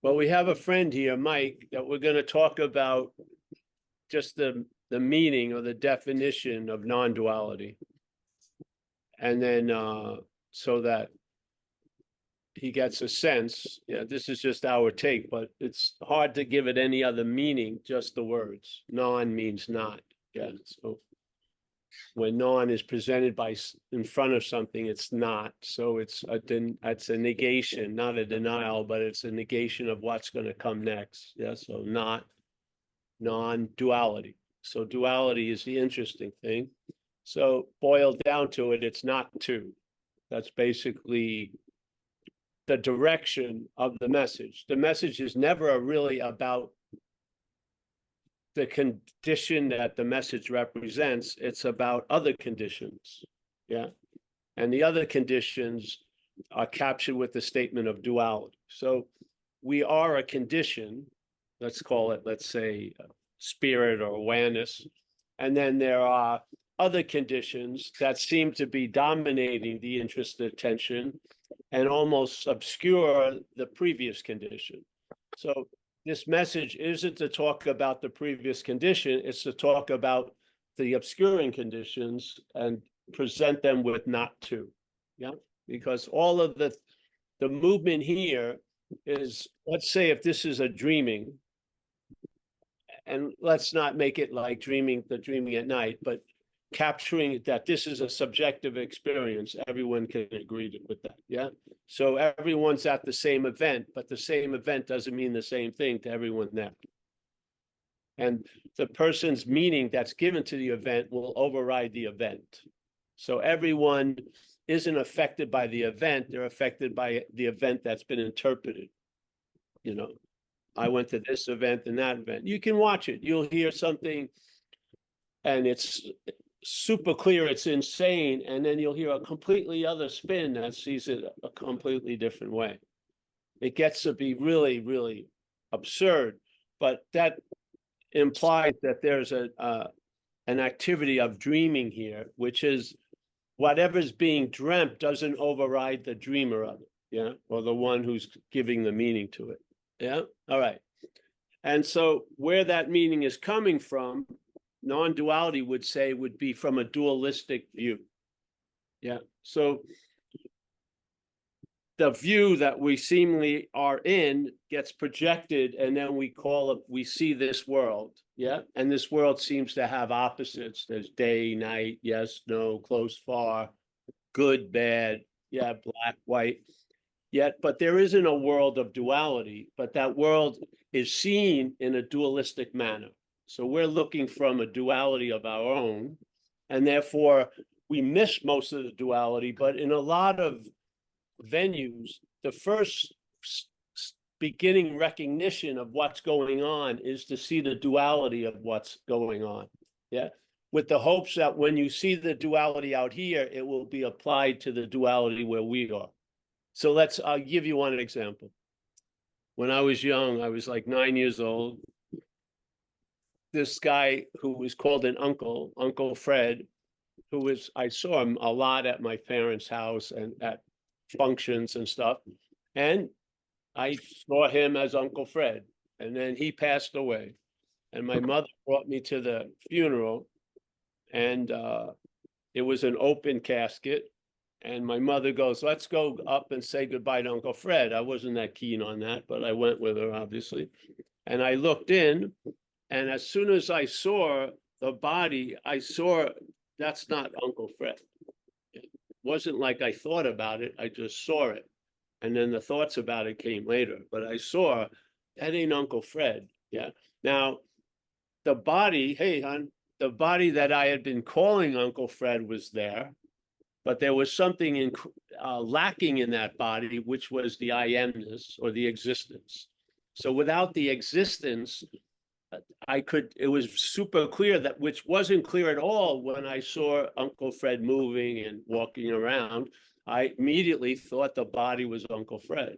Well, we have a friend here, Mike, that we're going to talk about just the meaning or the definition of non-duality. And then so that he gets a sense, this is just our take, but it's hard to give it any other meaning, just the words. Non means not. Yeah. So when non is presented in front of something, it's not. So it's a negation, not a denial, but it's a negation of what's going to come next. Yeah. So not non-duality. So duality is the interesting thing. So boiled down to it, it's not two. That's basically the direction of the message. The message is never really about the condition that the message represents. It's about other conditions. Yeah. And the other conditions are captured with the statement of duality. So we are a condition, let's call it, let's say, spirit or awareness. And then there are other conditions that seem to be dominating the interest and attention and almost obscure the previous condition. So this message isn't to talk about the previous condition, it's to talk about the obscuring conditions and present them with not two. Yeah, because all of the movement here is, let's say if this is a dreaming, and let's not make it like dreaming at night, but capturing that this is a subjective experience. Everyone can agree with that. Yeah. So everyone's at the same event, but the same event doesn't mean the same thing to everyone there. And the person's meaning that's given to the event will override the event. So everyone isn't affected by the event, they're affected by the event that's been interpreted. You know, I went to this event and that event. You can watch it. You'll hear something and it's super clear, it's insane, and then you'll hear a completely other spin that sees it a completely different way. It gets to be really, really absurd, but that implies that there's an activity of dreaming here, which is whatever's being dreamt doesn't override the dreamer of it, yeah, or the one who's giving the meaning to it. Yeah. All right. And so where that meaning is coming from, non-duality would say would be from a dualistic view. Yeah. So the view that we seemingly are in gets projected, and then we see this world. Yeah. And this world seems to have opposites. There's day, night, yes, no, close, far, good, bad, yeah, black, white. Yet, but there isn't a world of duality, but that world is seen in a dualistic manner. So we're looking from a duality of our own, and therefore we miss most of the duality. But in a lot of venues, the first beginning recognition of what's going on is to see the duality of what's going on. Yeah. With the hopes that when you see the duality out here, it will be applied to the duality where we are. So I'll give you one example. When I was young, I was like 9 years old. This guy who was called an uncle, Uncle Fred, I saw him a lot at my parents' house and at functions and stuff. And I saw him as Uncle Fred. And then he passed away. And my mother brought me to the funeral. And it was an open casket. And my mother goes, let's go up and say goodbye to Uncle Fred. I wasn't that keen on that, but I went with her, obviously. And I looked in, and as soon as I saw the body, I saw that's not Uncle Fred. It wasn't like I thought about it. I just saw it. And then the thoughts about it came later. But I saw that ain't Uncle Fred. Yeah. Now, the body, hey, hon, the body that I had been calling Uncle Fred was there. But there was something lacking in that body, which was the I-amness or the existence. So without the existence, it was super clear that, which wasn't clear at all when I saw Uncle Fred moving and walking around. I immediately thought the body was Uncle Fred.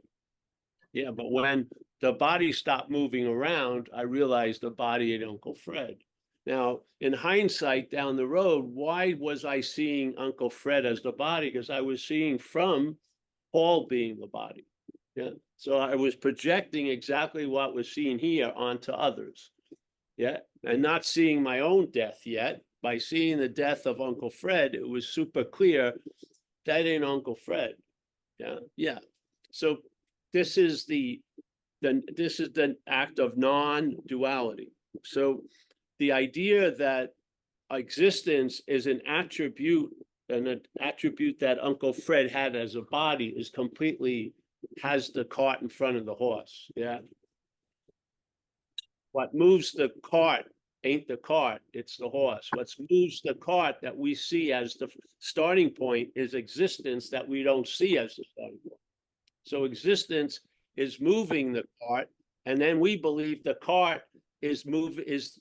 Yeah, but when the body stopped moving around, I realized the body ain't Uncle Fred. Now, in hindsight, down the road, why was I seeing Uncle Fred as the body? Because I was seeing from Paul being the body. Yeah. So I was projecting exactly what was seen here onto others. Yeah. And not seeing my own death yet. By seeing the death of Uncle Fred, it was super clear that ain't Uncle Fred. Yeah. Yeah. So this is the act of non-duality. So the idea that existence is an attribute, and an attribute that Uncle Fred had as a body is completely, has the cart in front of the horse. Yeah. What moves the cart ain't the cart, it's the horse. What moves the cart that we see as the starting point is existence that we don't see as the starting point. So existence is moving the cart, and then we believe the cart is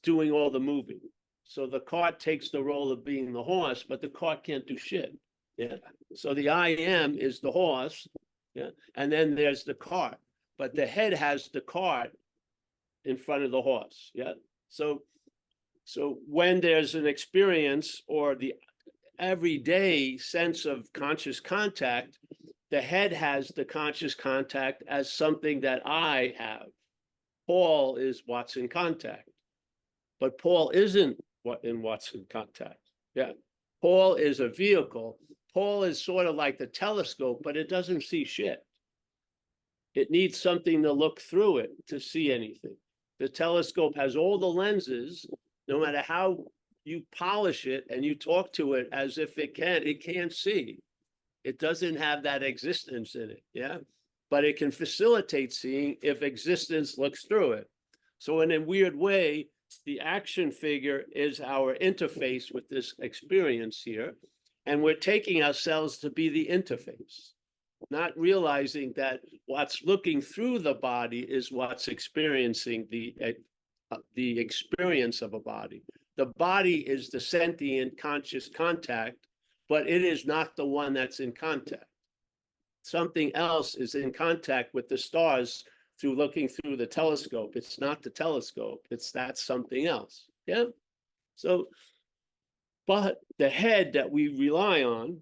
doing all the moving. So the cart takes the role of being the horse, but the cart can't do shit. Yeah. So the I am is the horse. Yeah. And then there's the cart, but the head has the cart in front of the horse. Yeah. So when there's an experience or the everyday sense of conscious contact, the head has the conscious contact as something that I have. Paul is what's in contact, but Paul isn't what's in contact. Yeah. Paul is a vehicle. Paul is sort of like the telescope, but it doesn't see shit. It needs something to look through it to see anything. The telescope has all the lenses, no matter how you polish it and you talk to it as if it can't see. It doesn't have that existence in it. Yeah. But it can facilitate seeing if existence looks through it. So in a weird way, the action figure is our interface with this experience here. And we're taking ourselves to be the interface, not realizing that what's looking through the body is what's experiencing the experience of a body. The body is the sentient conscious contact, but it is not the one that's in contact. Something else is in contact with the stars through looking through the telescope. It's not the telescope, it's that something else. Yeah. So, but the head that we rely on,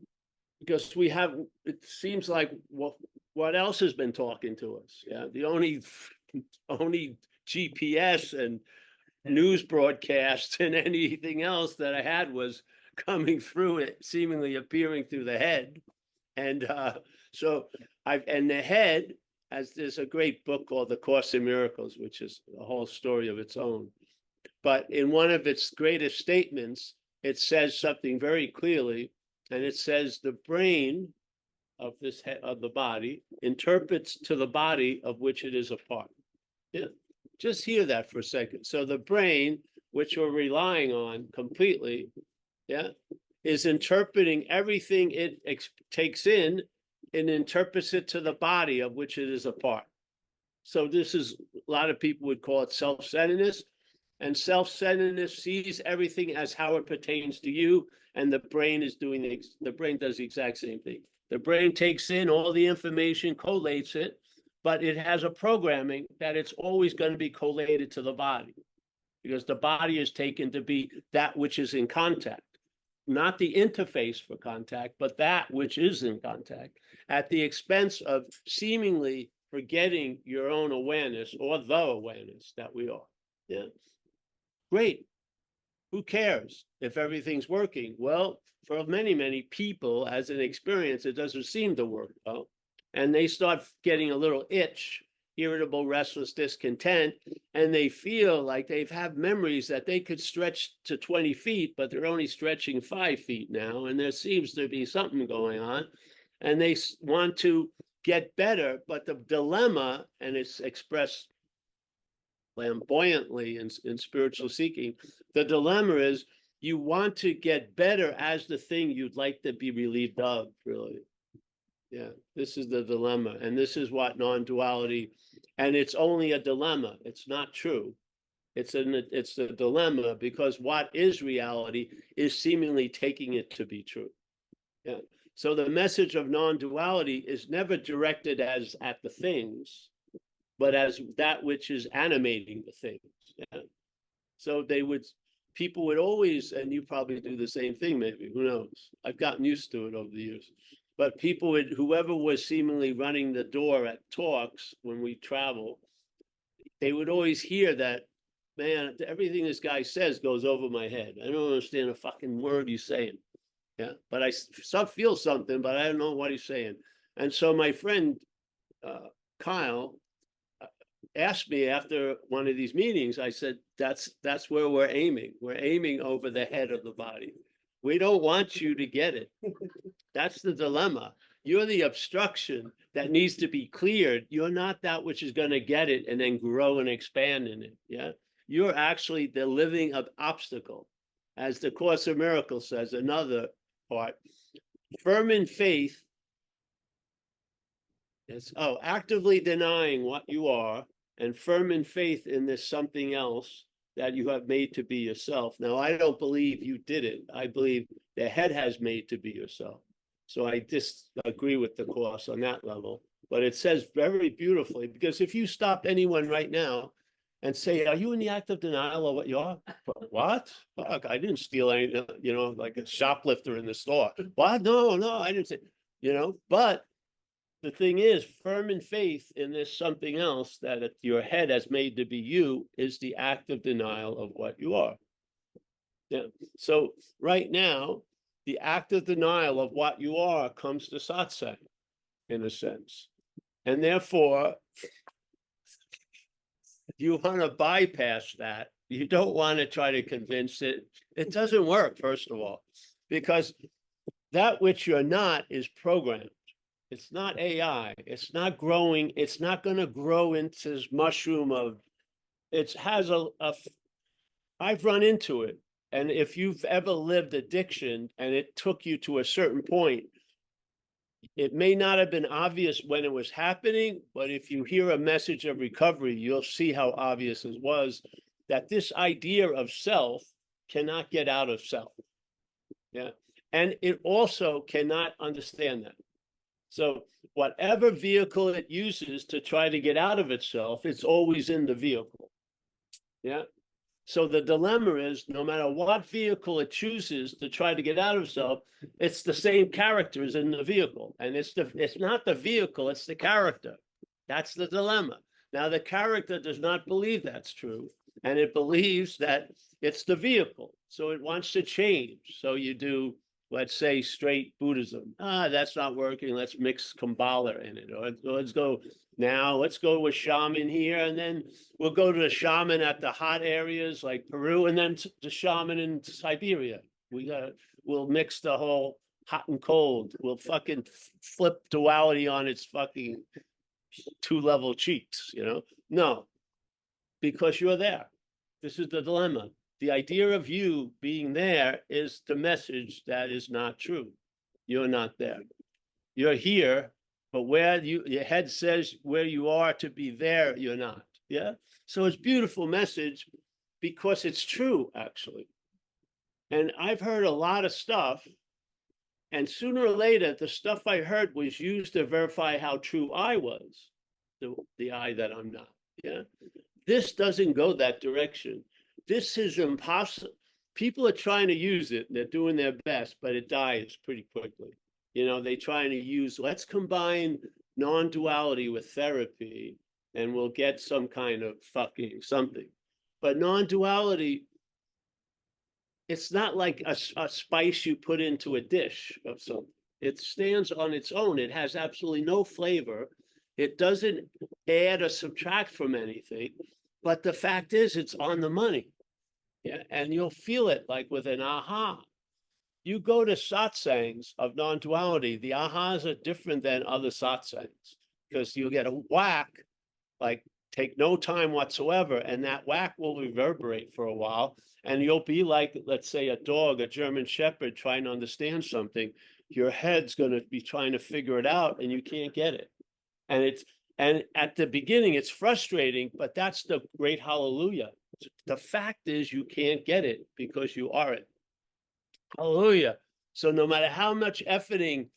because we have, it seems like what else has been talking to us? Yeah. The only GPS and news broadcasts and anything else that I had was coming through it, seemingly appearing through the head. And and the head, as there's a great book called The Course in Miracles, which is a whole story of its own. But in one of its greatest statements, it says something very clearly, and it says the brain of this head of the body interprets to the body of which it is a part. Yeah. Just hear that for a second. So the brain, which we're relying on completely, yeah, is interpreting everything it takes in and interprets it to the body of which it is a part. So this is, a lot of people would call it self-centeredness, and self-centeredness sees everything as how it pertains to you, and the brain is doing the brain does the exact same thing. The brain takes in all the information, collates it, but it has a programming that it's always going to be collated to the body, because the body is taken to be that which is in contact, not the interface for contact, but that which is in contact, at the expense of seemingly forgetting your own awareness or the awareness that we are. Yeah. Great. Who cares if everything's working? Well, for many, many people, as an experience, it doesn't seem to work well. And they start getting a little itch, irritable, restless, discontent, and they feel like they've had memories that they could stretch to 20 feet, but they're only stretching 5 feet now, and there seems to be something going on, and they want to get better, but the dilemma, and it's expressed flamboyantly in spiritual seeking, the dilemma is you want to get better as the thing you'd like to be relieved of, really. Yeah, this is the dilemma, and this is what non-duality, and it's only a dilemma. It's not true. It's a dilemma, because what is reality is seemingly taking it to be true. Yeah. So the message of non-duality is never directed as at the things, but as that which is animating the things. Yeah. So people would always, and you probably do the same thing, maybe, who knows? I've gotten used to it over the years. But people would, whoever was seemingly running the door at talks when we travel, they would always hear that, man, everything this guy says goes over my head. I don't understand a fucking word he's saying. Yeah, but I feel something, but I don't know what he's saying. And so my friend Kyle asked me after one of these meetings. I said, that's where we're aiming. We're aiming over the head of the body. We don't want you to get it. That's the dilemma. You're the obstruction that needs to be cleared. You're not that which is going to get it and then grow and expand in it. Yeah. You're actually the living obstacle. As the Course of Miracles says, another part, firm in faith is, actively denying what you are and firm in faith in this something else that you have made to be yourself. Now, I don't believe you did it. I believe the head has made to be yourself. So I disagree with the Course on that level. But it says very beautifully, because if you stop anyone right now and say, are you in the act of denial of what you are? What? Fuck, I didn't steal anything, like a shoplifter in the store. What? No, I didn't say, but the thing is, firm in faith in this something else that your head has made to be you is the act of denial of what you are. Yeah. So right now, the act of denial of what you are comes to satsang, in a sense. And therefore, you want to bypass that. You don't want to try to convince it. It doesn't work, first of all, because that which you're not is programmed. It's not AI. It's not growing. It's not going to grow into this mushroom of, it has I've run into it. And if you've ever lived addiction and it took you to a certain point, it may not have been obvious when it was happening, but if you hear a message of recovery, you'll see how obvious it was that this idea of self cannot get out of self. Yeah. And it also cannot understand that. So whatever vehicle it uses to try to get out of itself, it's always in the vehicle. Yeah. So the dilemma is, no matter what vehicle it chooses to try to get out of itself, it's the same characters in the vehicle. And it's not the vehicle, it's the character. That's the dilemma. Now, the character does not believe that's true. And it believes that it's the vehicle. So it wants to change. So you do, let's say, straight Buddhism. That's not working. Let's mix Kabbalah in it. Or let's go with shaman here. And then we'll go to the shaman at the hot areas like Peru, and then the shaman in Siberia. We'll mix the whole hot and cold. We'll fucking flip duality on its fucking 2-level cheeks, No, because you're there. This is the dilemma. The idea of you being there is the message that is not true. You're not there. You're here, but where your head says where you are to be there, you're not. Yeah. So it's a beautiful message because it's true, actually. And I've heard a lot of stuff, and sooner or later, the stuff I heard was used to verify how true I was, the I that I'm not. Yeah. This doesn't go that direction. This is impossible. People are trying to use it. They're doing their best, but it dies pretty quickly. They're trying to use, let's combine non-duality with therapy and we'll get some kind of fucking something. But non-duality, it's not like a spice you put into a dish of something. It stands on its own. It has absolutely no flavor. It doesn't add or subtract from anything. But the fact is, it's on the money. Yeah, and you'll feel it like with an aha. You go to satsangs of non-duality, the ahas are different than other satsangs because you'll get a whack, like take no time whatsoever, and that whack will reverberate for a while, and you'll be like, let's say, a dog, a German Shepherd trying to understand something. Your head's going to be trying to figure it out, and you can't get it. And at the beginning, it's frustrating, but that's the great hallelujah. The fact is, you can't get it because you are it. Hallelujah. So no matter how much efforting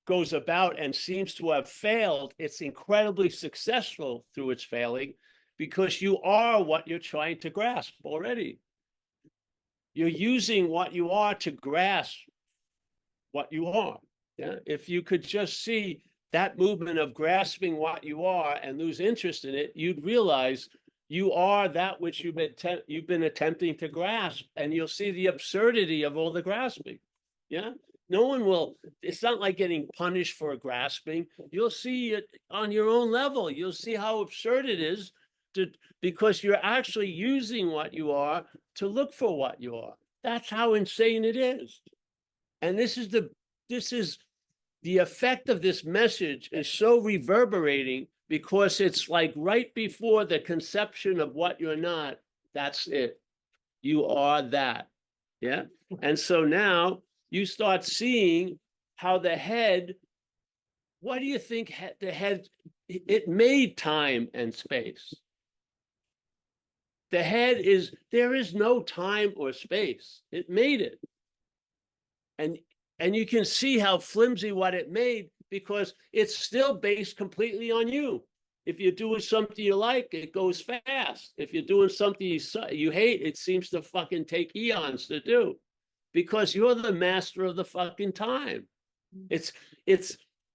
goes about and seems to have failed, it's incredibly successful through its failing because you are what you're trying to grasp already. You're using what you are to grasp what you are. Yeah, if you could just see that movement of grasping what you are and lose interest in it, you'd realize you are that which you've been attempting to grasp, and you'll see the absurdity of all the grasping. Yeah, no one will. It's not like getting punished for grasping. You'll see it on your own level. You'll see how absurd it is because you're actually using what you are to look for what you are. That's how insane it is. And this is the effect of this message is so reverberating because it's like right before the conception of what you're not. That's it. You are that. Yeah. And so now you start seeing how the head, what do you think the head, it made time and space. The head there is no time or space. It made it. And you can see how flimsy what it made because it's still based completely on you. If you're doing something you like, it goes fast. If you're doing something you hate, it seems to fucking take eons to do because you're the master of the fucking time. It's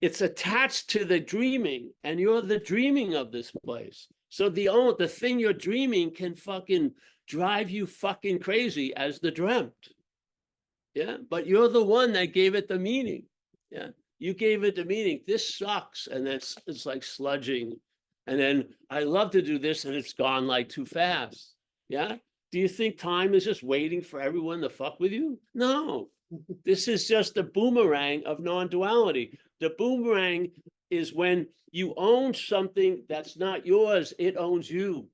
attached to the dreaming, and you're the dreaming of this place. So the thing you're dreaming can fucking drive you fucking crazy as the dreamt. Yeah, but you're the one that gave it the meaning. Yeah, you gave it the meaning. This sucks, and it's like sludging. And then I love to do this, and it's gone like too fast. Yeah. Do you think time is just waiting for everyone to fuck with you? No. This is just the boomerang of non-duality. The boomerang is when you own something that's not yours, it owns you.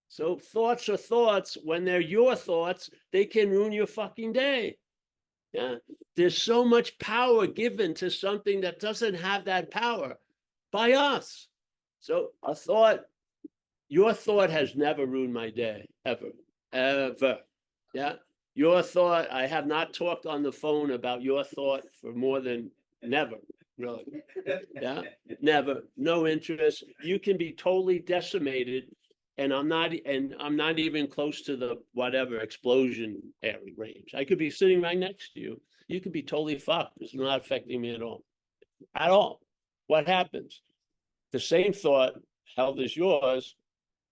So thoughts are thoughts. When they're your thoughts, they can ruin your fucking day. Yeah, there's so much power given to something that doesn't have that power by us. So your thought has never ruined my day, ever, ever. Yeah, your thought, I have not talked on the phone about your thought for more than never, really. Yeah, never, no interest. You can be totally decimated. And I'm not even close to the whatever explosion area range. I could be sitting right next to you. You could be totally fucked. It's not affecting me at all. At all. What happens? The same thought held as yours,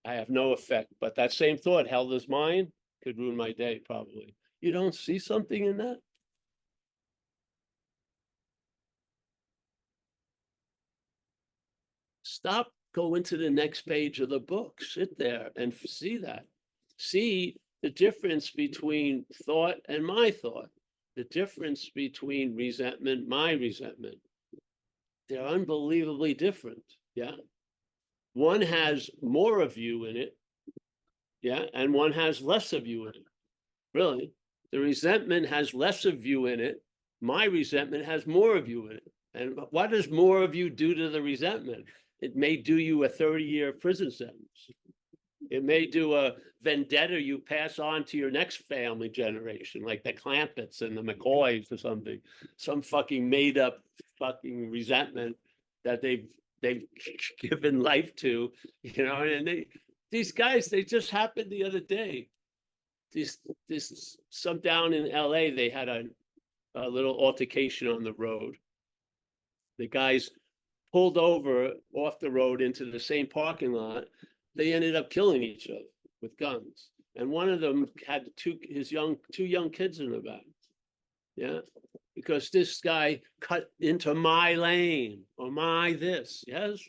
I have no effect. But that same thought held as mine could ruin my day, probably. You don't see something in that? Stop, go into the next page of the book, sit there and see that. See the difference between thought and my thought, the difference between resentment, my resentment. They're unbelievably different. Yeah. One has more of you in it. Yeah. And one has less of you in it. Really. The resentment has less of you in it. My resentment has more of you in it. And what does more of you do to the resentment? It may do you a 30-year prison sentence. It may do a vendetta you pass on to your next family generation, like the Clampetts and the McCoys or something. Some fucking made up fucking resentment that they've given life to, you know, and these guys, they just happened the other day. Some down in LA, they had a little altercation on the road. The guys pulled over off the road into the same parking lot. They ended up killing each other with guns. And one of them had two young kids in the back. Yeah. Because this guy cut into my lane or my this. Yes.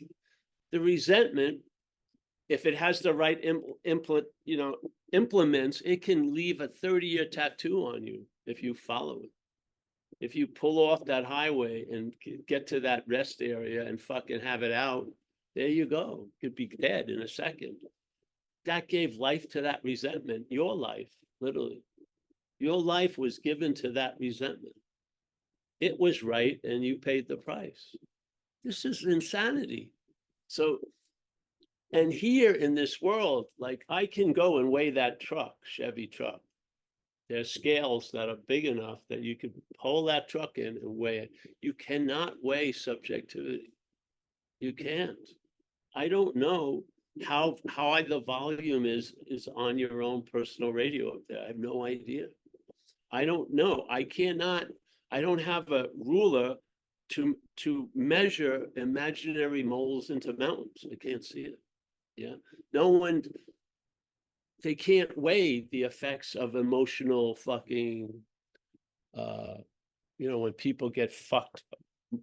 The resentment, if it has the right implements, it can leave a 30-year tattoo on you if you follow it. If you pull off that highway and get to that rest area and fucking have it out, there you go. You'd be dead in a second. That gave life to that resentment. Your life, literally. Your life was given to that resentment. It was right, and you paid the price. This is insanity. So, and here in this world, like I can go and weigh that truck, Chevy truck. There's scales that are big enough that you could pull that truck in and weigh it. You cannot weigh subjectivity. You can't. I don't know how high the volume is on your own personal radio up there. I have no idea. I don't know. I don't have a ruler to measure imaginary moles into mountains. I can't see it. Yeah. No one, they can't weigh the effects of emotional fucking, when people get fucked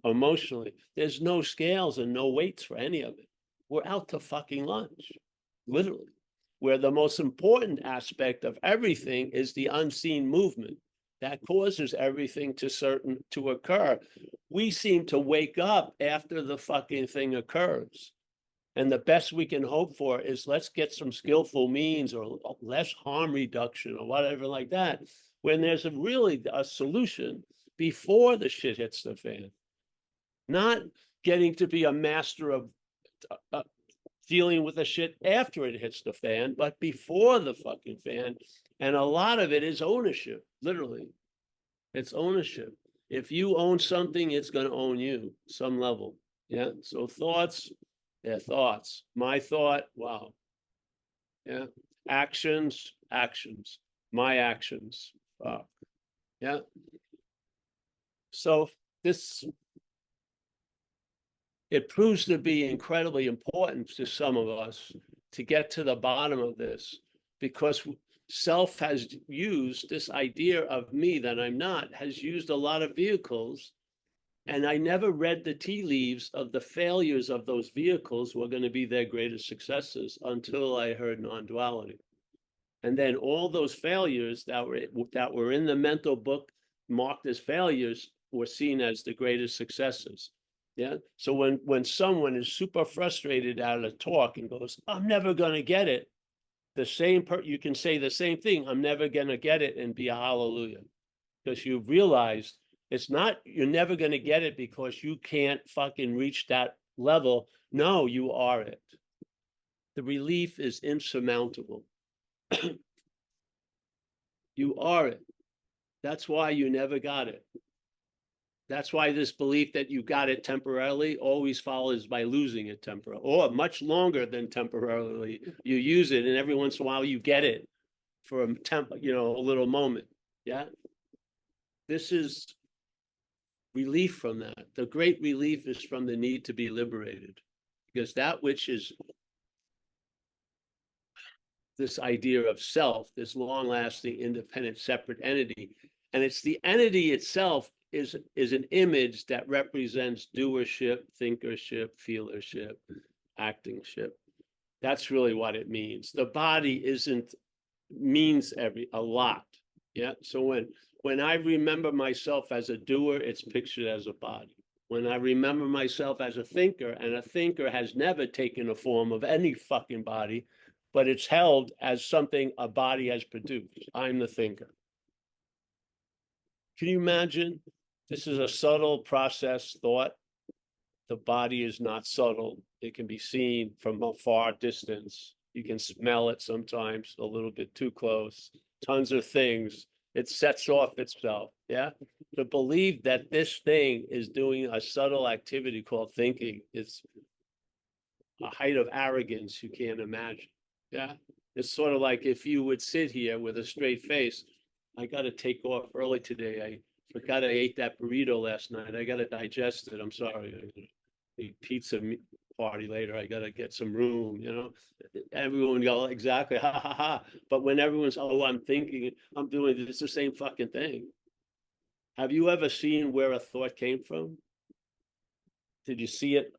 emotionally, there's no scales and no weights for any of it. We're out to fucking lunch, literally. Where the most important aspect of everything is the unseen movement that causes everything to occur. We seem to wake up after the fucking thing occurs. And the best we can hope for is let's get some skillful means or less harm reduction or whatever like that, when there's really a solution before the shit hits the fan. Not getting to be a master of dealing with the shit after it hits the fan, but before the fucking fan. And a lot of it is ownership, literally. It's ownership. If you own something, it's going to own you some level. Yeah. So thoughts, they're thoughts. My thought, wow. Yeah. Actions, actions. My actions. Yeah. So it proves to be incredibly important to some of us to get to the bottom of this, because self has used this idea of me that I'm not, has used a lot of vehicles. And I never read the tea leaves of the failures of those vehicles were going to be their greatest successes until I heard non-duality. And then all those failures that were in the mental book marked as failures were seen as the greatest successes. Yeah. So when someone is super frustrated out of a talk and goes, I'm never going to get it, you can say the same thing, I'm never going to get it, and be a hallelujah. Because you realized you're never going to get it because you can't fucking reach that level. No, you are it. The relief is insurmountable. You are it. That's why you never got it. That's why this belief that you got it temporarily always follows by losing it temporarily, or much longer than temporarily. You use it, and every once in a while you get it for a little moment. Yeah. This is relief from that. The great relief is from the need to be liberated, because that which is this idea of self, this long-lasting, independent, separate entity, and it's the entity itself is an image that represents doership, thinkership, feelership, actingship. That's really what it means. The body means a lot. Yeah. So when I remember myself as a doer, it's pictured as a body. When I remember myself as a thinker, and a thinker has never taken a form of any fucking body, but it's held as something a body has produced. I'm the thinker. Can you imagine? This is a subtle process thought. The body is not subtle. It can be seen from a far distance. You can smell it sometimes a little bit too close. Tons of things. It sets off itself. Yeah. To believe that this thing is doing a subtle activity called thinking is a height of arrogance you can't imagine. Yeah. It's sort of like if you would sit here with a straight face. I got to take off early today. I forgot I ate that burrito last night. I got to digest it. I'm sorry. The pizza party later. I got to get some room. Everyone go exactly, ha ha ha. But when everyone's, oh, I'm thinking, I'm doing it, it's the same fucking thing. Have you ever seen where a thought came from? Did you see it,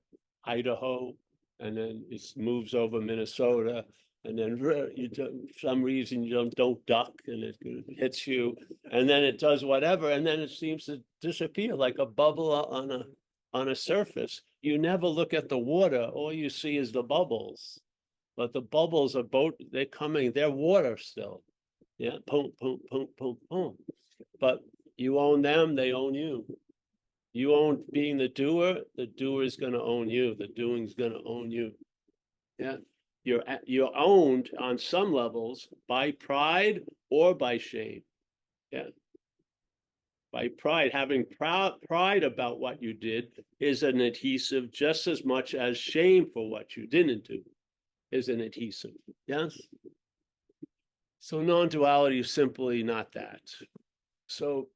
Idaho, and then it moves over Minnesota, and then you for some reason you don't duck, and it hits you, and then it does whatever, and then it seems to disappear like a bubble on a surface. You never look at the water. All you see is the bubbles. But the bubbles are they're water still. Yeah, boom, boom, boom, boom, boom. But you own them, they own you. You own being the doer is going to own you. The doing is going to own you. Yeah. You're owned on some levels by pride or by shame. Yeah. By pride, having pride about what you did is an adhesive just as much as shame for what you didn't do is an adhesive. Yes. So non-duality is simply not that. So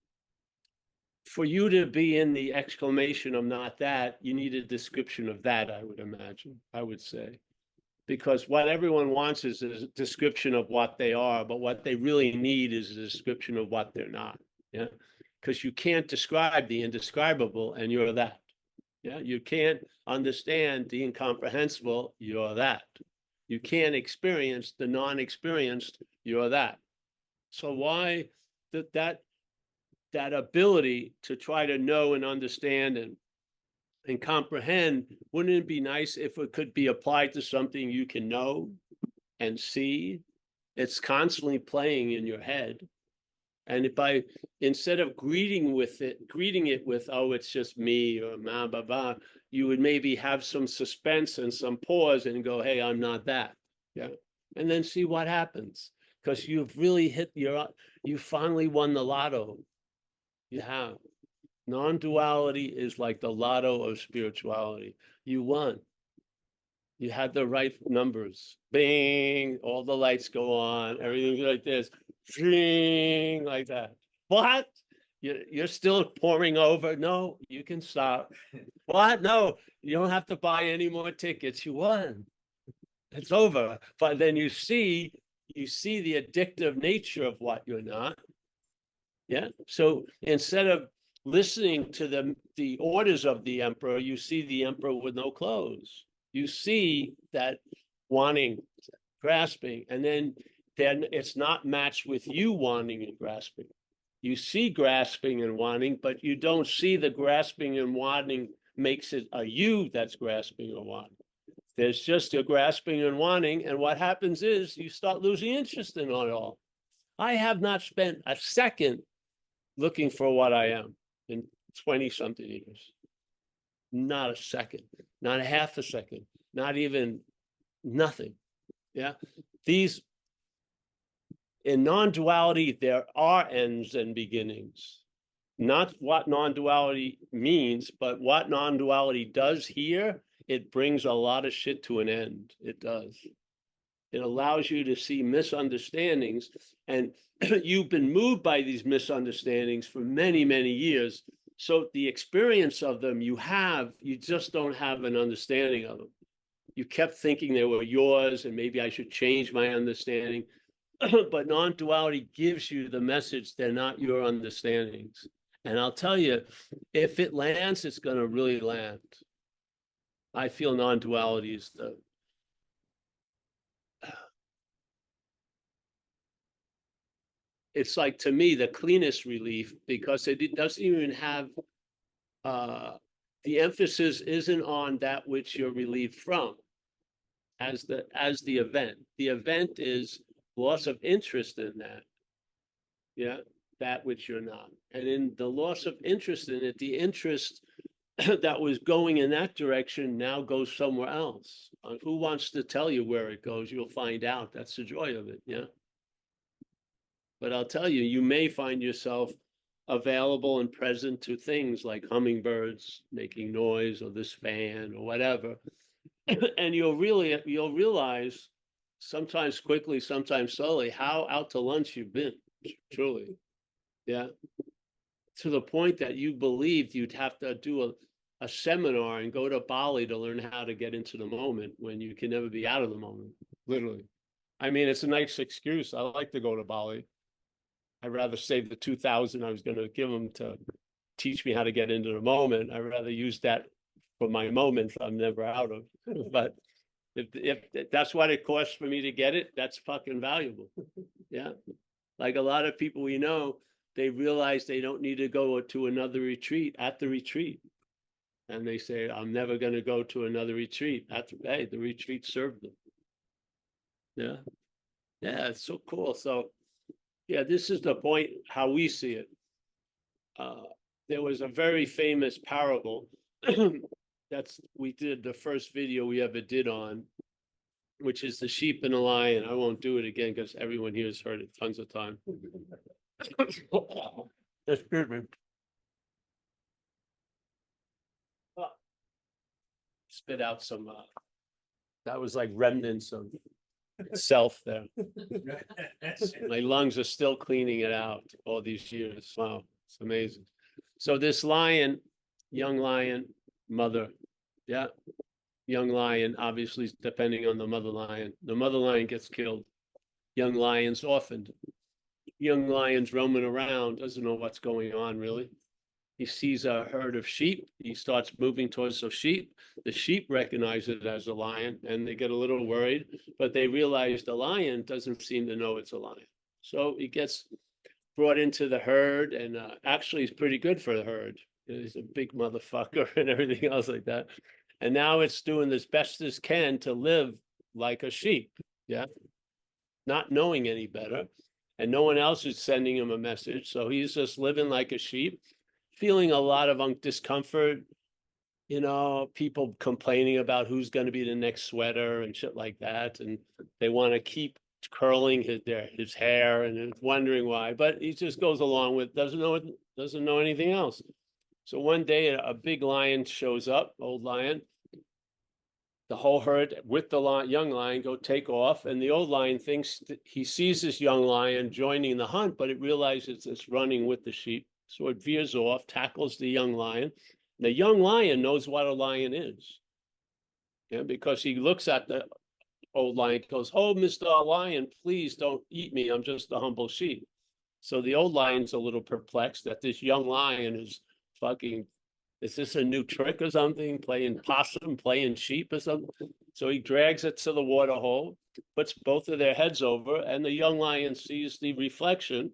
for you to be in the exclamation of not that, you need a description of that, I would imagine, I would say. Because what everyone wants is a description of what they are, but what they really need is a description of what they're not. Yeah. Because you can't describe the indescribable and you're that. Yeah. You can't understand the incomprehensible, you're that. You can't experience the non-experienced, you're that. So why that ability to try to know and understand and comprehend, wouldn't it be nice if it could be applied to something you can know and see? It's constantly playing in your head. And instead of greeting it with, oh, it's just me or blah, blah, blah, you would maybe have some suspense and some pause and go, hey, I'm not that. Yeah. And then see what happens. Because you've really you finally won the lotto. You have. Non-duality is like the lotto of spirituality. You won. You had the right numbers. Bing, all the lights go on, everything's like this. Bing, like that. What? You're still pouring over? No, you can stop. What? No, you don't have to buy any more tickets. You won. It's over. But then you see the addictive nature of what you're not. Yeah. So instead of listening to the orders of the emperor, you see the emperor with no clothes. You see that wanting, grasping, and then it's not matched with you wanting and grasping. You see grasping and wanting, but you don't see the grasping and wanting makes it a you that's grasping or wanting. There's just a grasping and wanting, and what happens is you start losing interest in it all. I have not spent a second looking for what I am in 20-something years. Not a second, not a half a second, not even nothing. Yeah. In non-duality, there are ends and beginnings. Not what non-duality means, but what non-duality does here, it brings a lot of shit to an end. It does. It allows you to see misunderstandings, and you've been moved by these misunderstandings for many, many years. So the experience of them you just don't have an understanding of them. You kept thinking they were yours, and maybe I should change my understanding. But non-duality gives you the message they're not your understandings. And I'll tell you, if it lands, it's going to really land. I feel non-duality is it's like, to me, the cleanest relief, because it doesn't even have the emphasis isn't on that which you're relieved from as the event. The event is loss of interest in that. Yeah, that which you're not. And in the loss of interest in it, the interest that was going in that direction now goes somewhere else. Who wants to tell you where it goes? You'll find out. That's the joy of it. Yeah. But I'll tell you, you may find yourself available and present to things like hummingbirds making noise, or this fan, or whatever. And you'll realize, sometimes quickly, sometimes slowly, how out to lunch you've been, truly. Yeah. To the point that you believed you'd have to do a seminar and go to Bali to learn how to get into the moment, when you can never be out of the moment, literally. I mean, it's a nice excuse. I like to go to Bali. I'd rather save the 2,000 I was going to give them to teach me how to get into the moment. I'd rather use that for my moments I'm never out of. But if that's what it costs for me to get it, that's fucking valuable. Yeah. Like a lot of people we know, they realize they don't need to go to another retreat at the retreat. And they say, I'm never going to go to another retreat. Hey, the retreat served them. Yeah. Yeah, it's so cool. So yeah, this is the point, how we see it. There was a very famous parable we did the first video we ever did on, which is the sheep and the lion. I won't do it again because everyone here has heard it tons of times. Excuse me. Spit out some, that was like remnants of self there. My lungs are still cleaning it out all these years. Wow, it's amazing. So this lion, young lion, mother, yeah, young lion, obviously depending on the mother lion gets killed. Young lion's orphaned. Young lion's roaming around, doesn't know what's going on really. He sees a herd of sheep. He starts moving towards the sheep. The sheep recognize it as a lion and they get a little worried, but they realize the lion doesn't seem to know it's a lion. So he gets brought into the herd and actually he's pretty good for the herd. He's a big motherfucker and everything else like that. And now it's doing as best as can to live like a sheep. Yeah. Not knowing any better. And no one else is sending him a message. So he's just living like a sheep, feeling a lot of discomfort, people complaining about who's going to be the next sweater and shit like that. And they want to keep curling his hair and wondering why, but he just goes along with, doesn't know anything else. So one day a big lion shows up, old lion. The whole herd with the young lion go take off, and the old lion thinks he sees this young lion joining the hunt, but it realizes it's running with the sheep. So it veers off, tackles the young lion. The young lion knows what a lion is, because he looks at the old lion, goes, "Oh, Mr. Lion, please don't eat me. I'm just a humble sheep." So the old lion's a little perplexed that this young lion is fucking, is this a new trick or something? Playing possum, playing sheep or something? So he drags it to the water hole, puts both of their heads over, and the young lion sees the reflection,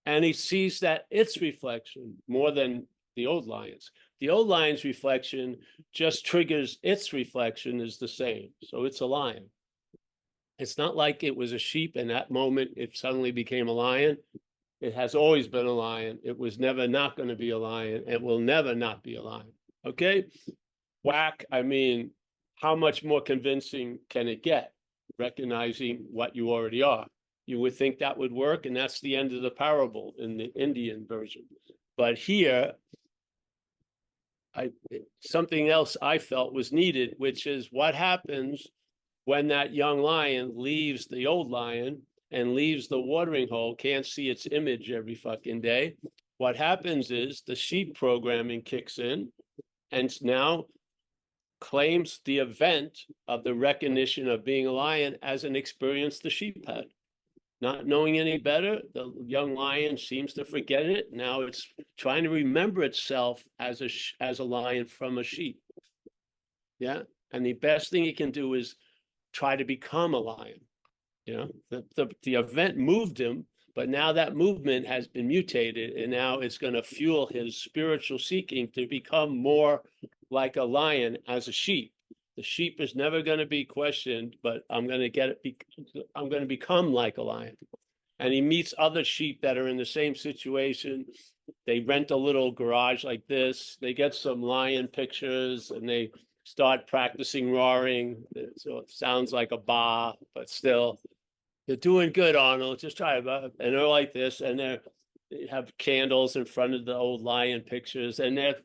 and he sees that its reflection more than the old lion's. The old lion's reflection just triggers its reflection is the same. So it's a lion. It's not like it was a sheep and that moment it suddenly became a lion. It has always been a lion. It was never not going to be a lion. It will never not be a lion. Okay? Whack. I mean, how much more convincing can it get? Recognizing what you already are. You would think that would work, and that's the end of the parable in the Indian version. But here, something else I felt was needed, which is what happens when that young lion leaves the old lion and leaves the watering hole, can't see its image every fucking day. What happens is the sheep programming kicks in and now claims the event of the recognition of being a lion as an experience the sheep had. Not knowing any better, the young lion seems to forget it. Now it's trying to remember itself as a lion from a sheep. Yeah. And the best thing it can do is try to become a lion. The event moved him, but now that movement has been mutated, and now it's going to fuel his spiritual seeking to become more like a lion as a sheep. The sheep is never going to be questioned, but I'm going to become like a lion. And he meets other sheep that are in the same situation. They rent a little garage like this. They get some lion pictures and they start practicing roaring. So it sounds like a ba, but still, you're doing good, Arnold. Just try it. And they're like this, and they have candles in front of the old lion pictures, and they're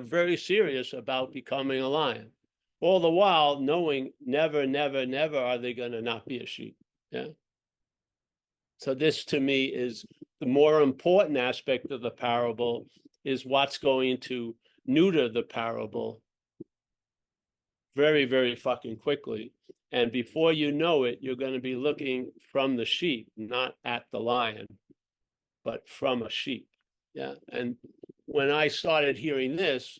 very serious about becoming a lion. All the while knowing never, never, never are they going to not be a sheep. Yeah. So this to me is the more important aspect of the parable, is what's going to neuter the parable very, very fucking quickly. And before you know it, you're going to be looking from the sheep, not at the lion, but from a sheep. Yeah. And when I started hearing this,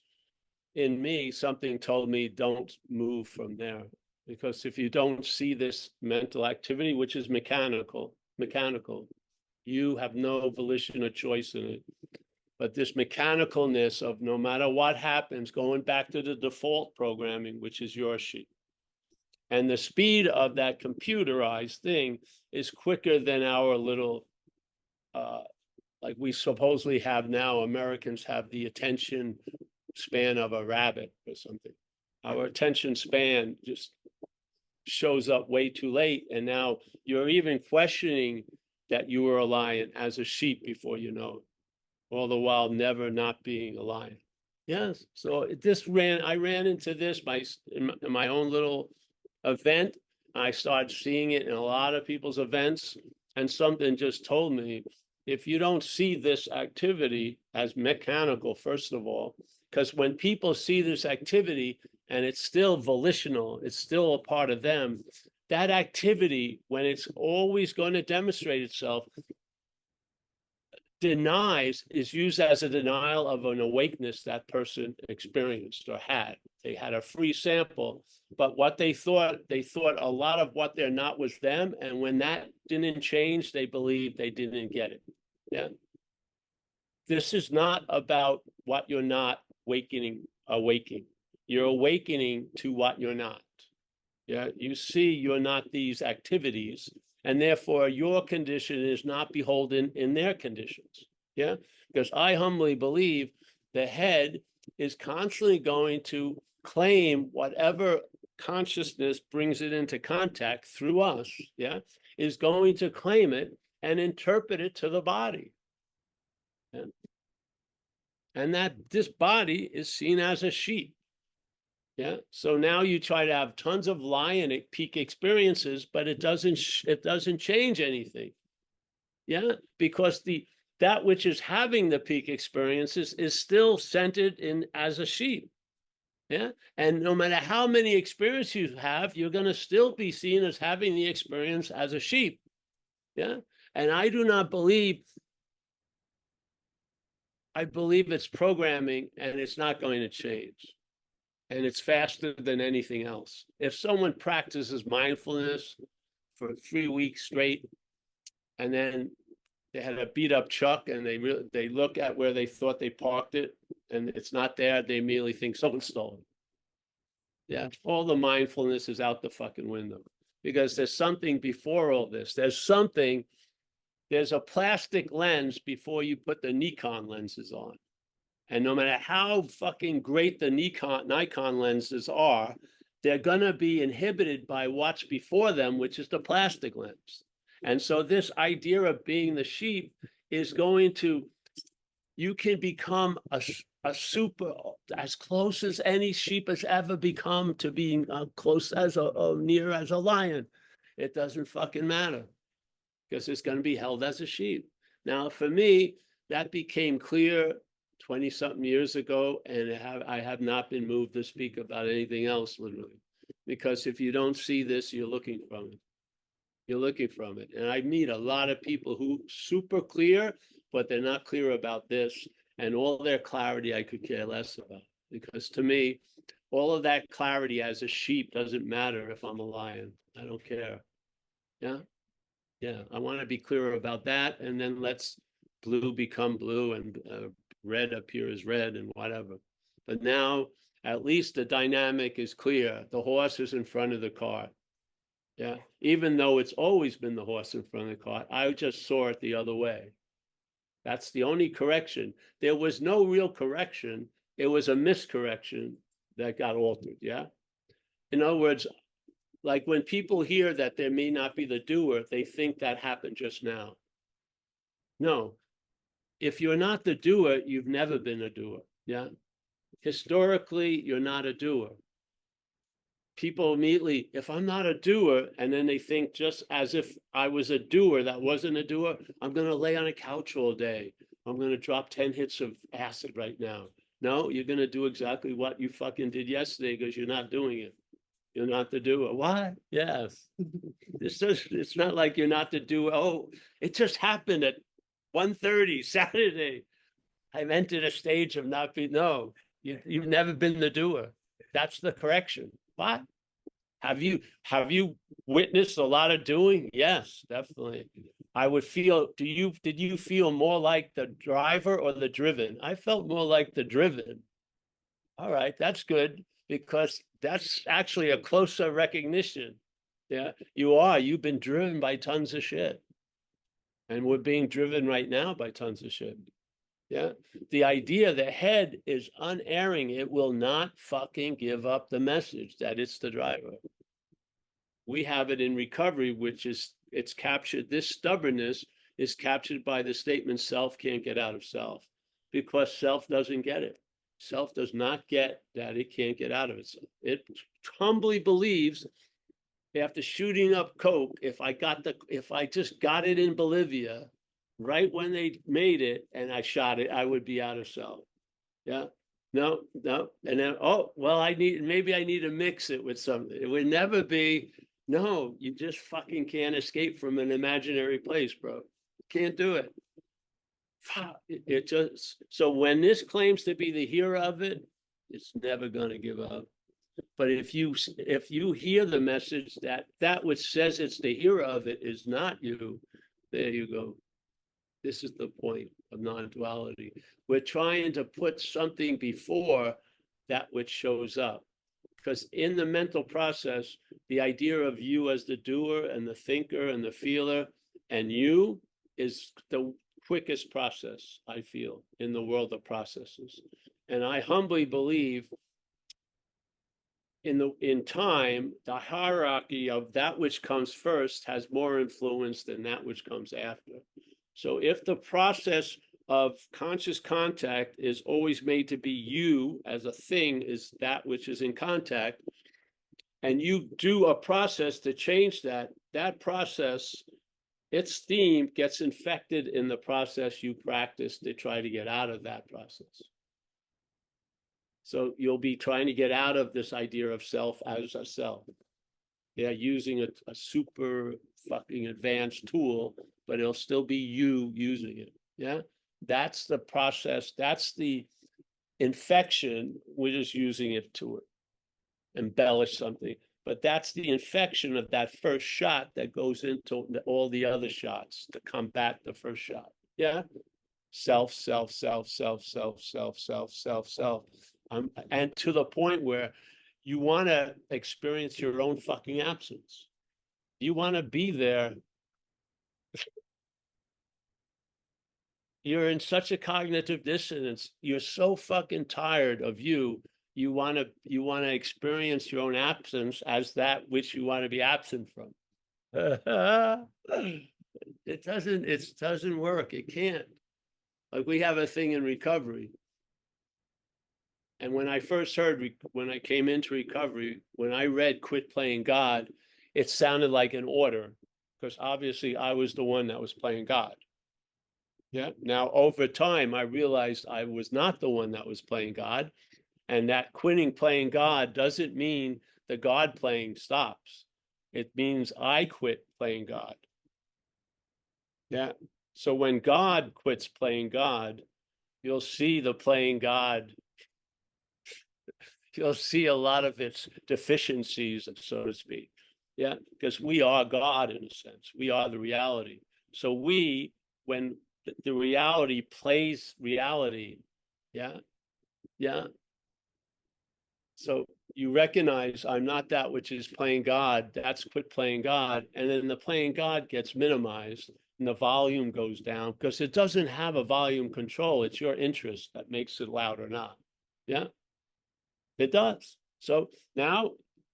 in me, something told me don't move from there. Because if you don't see this mental activity, which is mechanical, you have no volition or choice in it. But this mechanicalness of no matter what happens, going back to the default programming, which is your sheep. And the speed of that computerized thing is quicker than our little, like we supposedly have now, Americans have the attention span of a rabbit or something. Our attention span just shows up way too late. And now you're even questioning that you were a lion as a sheep before you know it, all the while never not being a lion. Yes. So I ran into this in my own little event. I started seeing it in a lot of people's events, and something just told me if you don't see this activity as mechanical, first of all, because when people see this activity and it's still volitional, it's still a part of them, that activity, when it's always going to demonstrate itself, is used as a denial of an awakeness that person experienced or had. They had a free sample, but what they thought a lot of what they're not was them. And when that didn't change, they believed they didn't get it. Yeah. This is not about what you're not awakening. You're awakening to what you're not. Yeah. You see, you're not these activities, and therefore your condition is not beholden in their conditions. Yeah. Because I humbly believe the head is constantly going to claim whatever consciousness brings it into contact through us, yeah, is going to claim it and interpret it to the body. Yeah. And that this body is seen as a sheep. Yeah. So now you try to have tons of lion peak experiences, but it doesn't change anything. Yeah. Because that which is having the peak experiences is still centered in as a sheep. Yeah. And no matter how many experiences you have, you're going to still be seen as having the experience as a sheep. Yeah. And I believe it's programming, and it's not going to change. And it's faster than anything else. If someone practices mindfulness for 3 weeks straight, and then they had a beat up truck, and they look at where they thought they parked it, and it's not there, they immediately think someone stole it. Yeah, all the mindfulness is out the fucking window, because there's something before all this. There's a plastic lens before you put the Nikon lenses on. And no matter how fucking great the Nikon lenses are, they're going to be inhibited by what's before them, which is the plastic lens. And so this idea of being the sheep is you can become a super, as close as any sheep has ever become to being close as near as a lion. It doesn't fucking matter, because it's going to be held as a sheep. Now, for me, that became clear 20-something years ago, and I have not been moved to speak about anything else, literally. Because if you don't see this, you're looking from it. You're looking from it. And I meet a lot of people who super clear, but they're not clear about this. And all their clarity I could care less about. Because to me, all of that clarity as a sheep doesn't matter if I'm a lion. I don't care. Yeah. Yeah. I want to be clearer about that. And then let's blue become blue, and red appear as red, and whatever. But now at least the dynamic is clear. The horse is in front of the cart. Yeah. Even though it's always been the horse in front of the cart, I just saw it the other way. That's the only correction. There was no real correction. It was a miscorrection that got altered. Yeah. In other words, like when people hear that there may not be the doer, they think that happened just now. No. If you're not the doer, you've never been a doer. Yeah. Historically, you're not a doer. People immediately, if I'm not a doer, and then they think just as if I was a doer that wasn't a doer, I'm going to lay on a couch all day. I'm going to drop 10 hits of acid right now. No, you're going to do exactly what you fucking did yesterday, because you're not doing it. You're not the doer. What? Yes. It's not like you're not the doer. Oh, it just happened at 1:30 Saturday. I've entered a stage of not being, no, you've never been the doer. That's the correction. What? Have you witnessed a lot of doing? Yes, definitely. I would feel, did you feel more like the driver or the driven? I felt more like the driven. All right, that's good, because that's actually a closer recognition. Yeah, you've been driven by tons of shit. And we're being driven right now by tons of shit. Yeah. The idea the head is unerring. It will not fucking give up the message that it's the driver. We have it in recovery, which is, it's captured. This stubbornness is captured by the statement, self can't get out of self, because self doesn't get it. Self does not get that it can't get out of itself. It humbly believes, after shooting up coke, if I just got it in Bolivia, right when they made it and I shot it, I would be out of self. Yeah. No, no. And then, oh, well, maybe I need to mix it with something. It would never be, no, you just fucking can't escape from an imaginary place, bro. Can't do it. It just, so when this claims to be the hero of it, it's never going to give up. But if you hear the message that which says it's the hero of it is not you, there you go. This is the point of non-duality. We're trying to put something before that which shows up. Because in the mental process, the idea of you as the doer and the thinker and the feeler and you is the quickest process, I feel, in the world of processes. And I humbly believe in time, the hierarchy of that which comes first has more influence than that which comes after. So if the process of conscious contact is always made to be you as a thing is that which is in contact, and you do a process to change that, that process, its theme gets infected in the process you practice to try to get out of that process. So you'll be trying to get out of this idea of self as a self. Yeah, using a super fucking advanced tool, but it'll still be you using it. Yeah, that's the process. That's the infection. We're just using it to embellish something, but that's the infection of that first shot that goes into all the other shots to combat the first shot. Yeah, self, self, self, self, self, self, self, self, self. And to the point where you want to experience your own fucking absence. You want to be there. You're in such a cognitive dissonance. You're so fucking tired of you. You want to experience your own absence as that which you want to be absent from. It doesn't work. It can't. Like we have a thing in recovery. And when I first heard, when I came into recovery, when I read Quit Playing God, it sounded like an order because obviously I was the one that was playing God. Yeah. Now, over time, I realized I was not the one that was playing God. And that quitting playing God doesn't mean the God playing stops. It means I quit playing God. Yeah. So when God quits playing God, you'll see the playing God, you'll see a lot of its deficiencies, so to speak. Yeah, because we are God in a sense. We are the reality. So when the reality plays reality, yeah, yeah. So you recognize I'm not that which is playing God. That's quit playing God. And then the playing God gets minimized and the volume goes down because it doesn't have a volume control. It's your interest that makes it loud or not. Yeah. It does. So now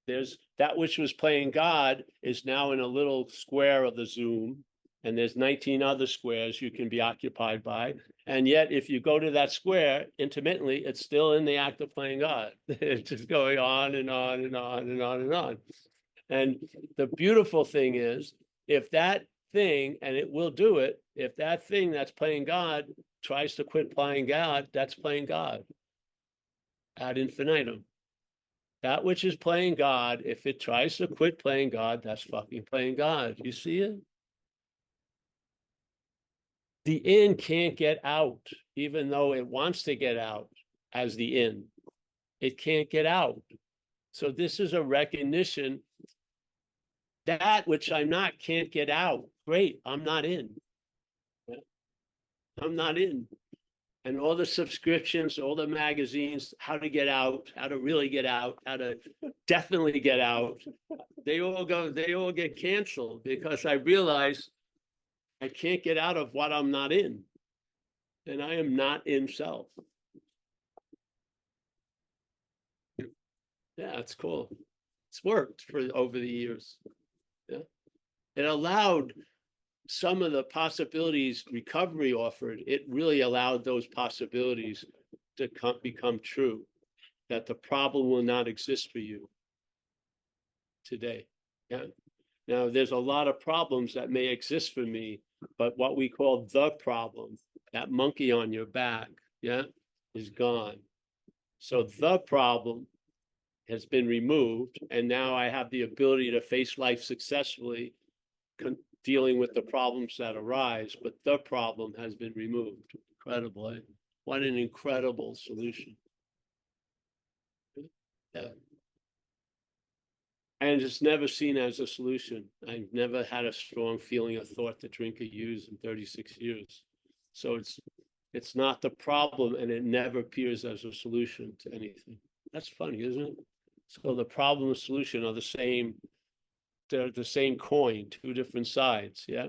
there's that which was playing God is now in a little square of the Zoom, and there's 19 other squares you can be occupied by. And yet, if you go to that square intermittently, it's still in the act of playing God. It's just going on and on and on and on and on. And the beautiful thing is, if that thing, and it will do it, if that thing that's playing God tries to quit playing God, that's playing God ad infinitum. That which is playing God, if it tries to quit playing God, that's fucking playing God. You see it? The in can't get out, even though it wants to get out as the in. It can't get out. So this is a recognition that which I'm not can't get out. Great, I'm not in. I'm not in. And all the subscriptions, all the magazines, how to get out, how to really get out, how to definitely get out, they all get canceled because I realize I can't get out of what I'm not in. And I am not in self. Yeah, it's cool. It's worked for over the years. Yeah. It allowed some of the possibilities recovery offered, it really allowed those possibilities to become true, that the problem will not exist for you today. Yeah. Now, there's a lot of problems that may exist for me, but what we call the problem, that monkey on your back, yeah, is gone. So the problem has been removed, and now I have the ability to face life successfully, dealing with the problems that arise, but the problem has been removed. Incredible, eh? What an incredible solution. Yeah. And it's never seen as a solution. I've never had a strong feeling or thought to drink or use in 36 years. So it's not the problem, and it never appears as a solution to anything. That's funny, isn't it? So the problem and solution are the same. They're the same coin, two different sides. Yeah.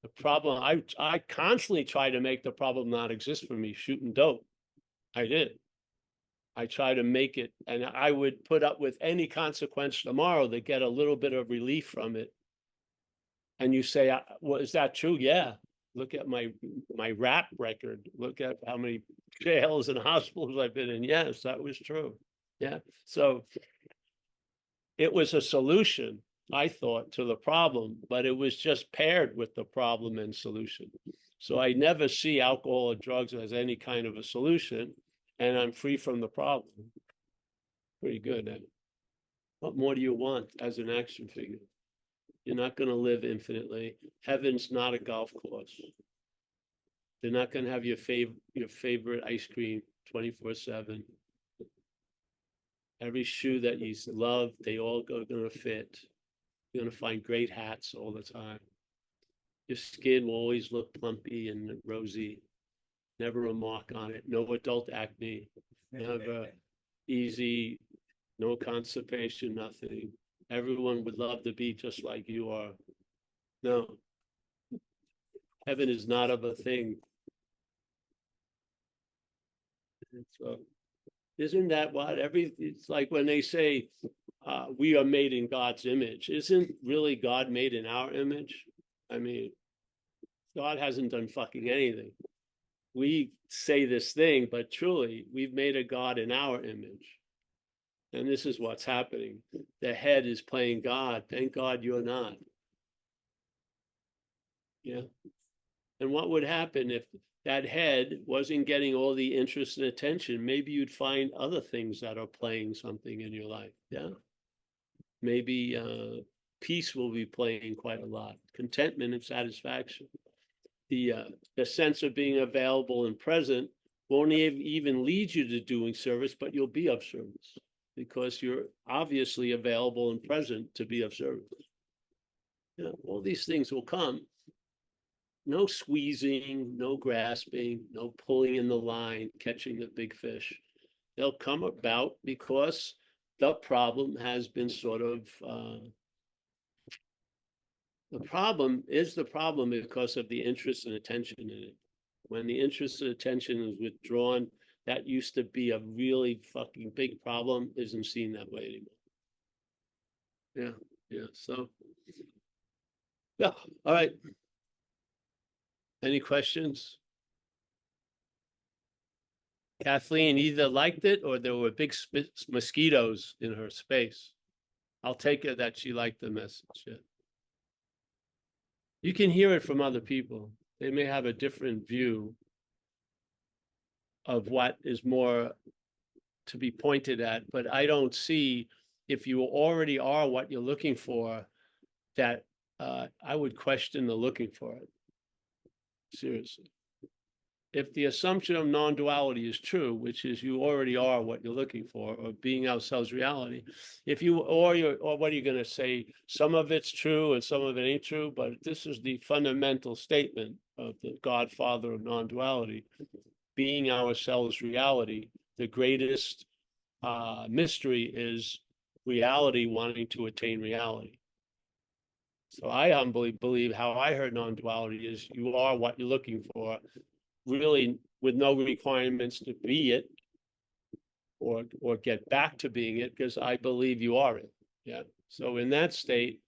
The problem, I constantly try to make the problem not exist for me, shooting dope. I did. I try to make it, and I would put up with any consequence tomorrow to get a little bit of relief from it. And you say, well, is that true? Yeah. Look at my rap record. Look at how many jails and hospitals I've been in. Yes, that was true. Yeah. So it was a solution, I thought, to the problem, but it was just paired with the problem and solution. So I never see alcohol or drugs as any kind of a solution, and I'm free from the problem. Pretty good, eh? What more do you want as an action figure? You're not going to live infinitely. Heaven's not a golf course. They're not going to have your favorite ice cream 24/7. Every shoe that you love, they all are going to fit. You're going to find great hats all the time. Your skin will always look plumpy and rosy. Never a mark on it. No adult acne. Never easy. No constipation, nothing. Everyone would love to be just like you are. No. Heaven is not of a thing. So, isn't that what it's like when they say we are made in God's image? Isn't really God made in our image? I mean, God hasn't done fucking anything. We say this thing, but truly, we've made a God in our image. And this is what's happening. The head is playing God. Thank God you're not. Yeah. And what would happen if that head wasn't getting all the interest and attention? Maybe you'd find other things that are playing something in your life. Yeah. Maybe peace will be playing quite a lot. Contentment and satisfaction. The sense of being available and present won't even lead you to doing service, but you'll be of service because you're obviously available and present to be of service. You know, all these things will come. No squeezing, no grasping, no pulling in the line, catching the big fish. They'll come about because the problem has been sort of the problem is the problem because of the interest and attention in it. When the interest and attention is withdrawn, that used to be a really fucking big problem, isn't seen that way anymore. Yeah. So, yeah. All right. Any questions? Kathleen either liked it or there were big mosquitoes in her space. I'll take it that she liked the message. Yeah. You can hear it from other people. They may have a different view of what is more to be pointed at, but I don't see, if you already are what you're looking for, that I would question the looking for it. Seriously. If the assumption of non-duality is true, which is you already are what you're looking for, or being ourselves reality, or what are you going to say? Some of it's true and some of it ain't true, but this is the fundamental statement of the Godfather of non-duality, being ourselves reality. The greatest mystery is reality wanting to attain reality. So I humbly believe how I heard non-duality is you are what you're looking for, really with no requirements to be it or get back to being it, because I believe you are it. Yeah. So in that state,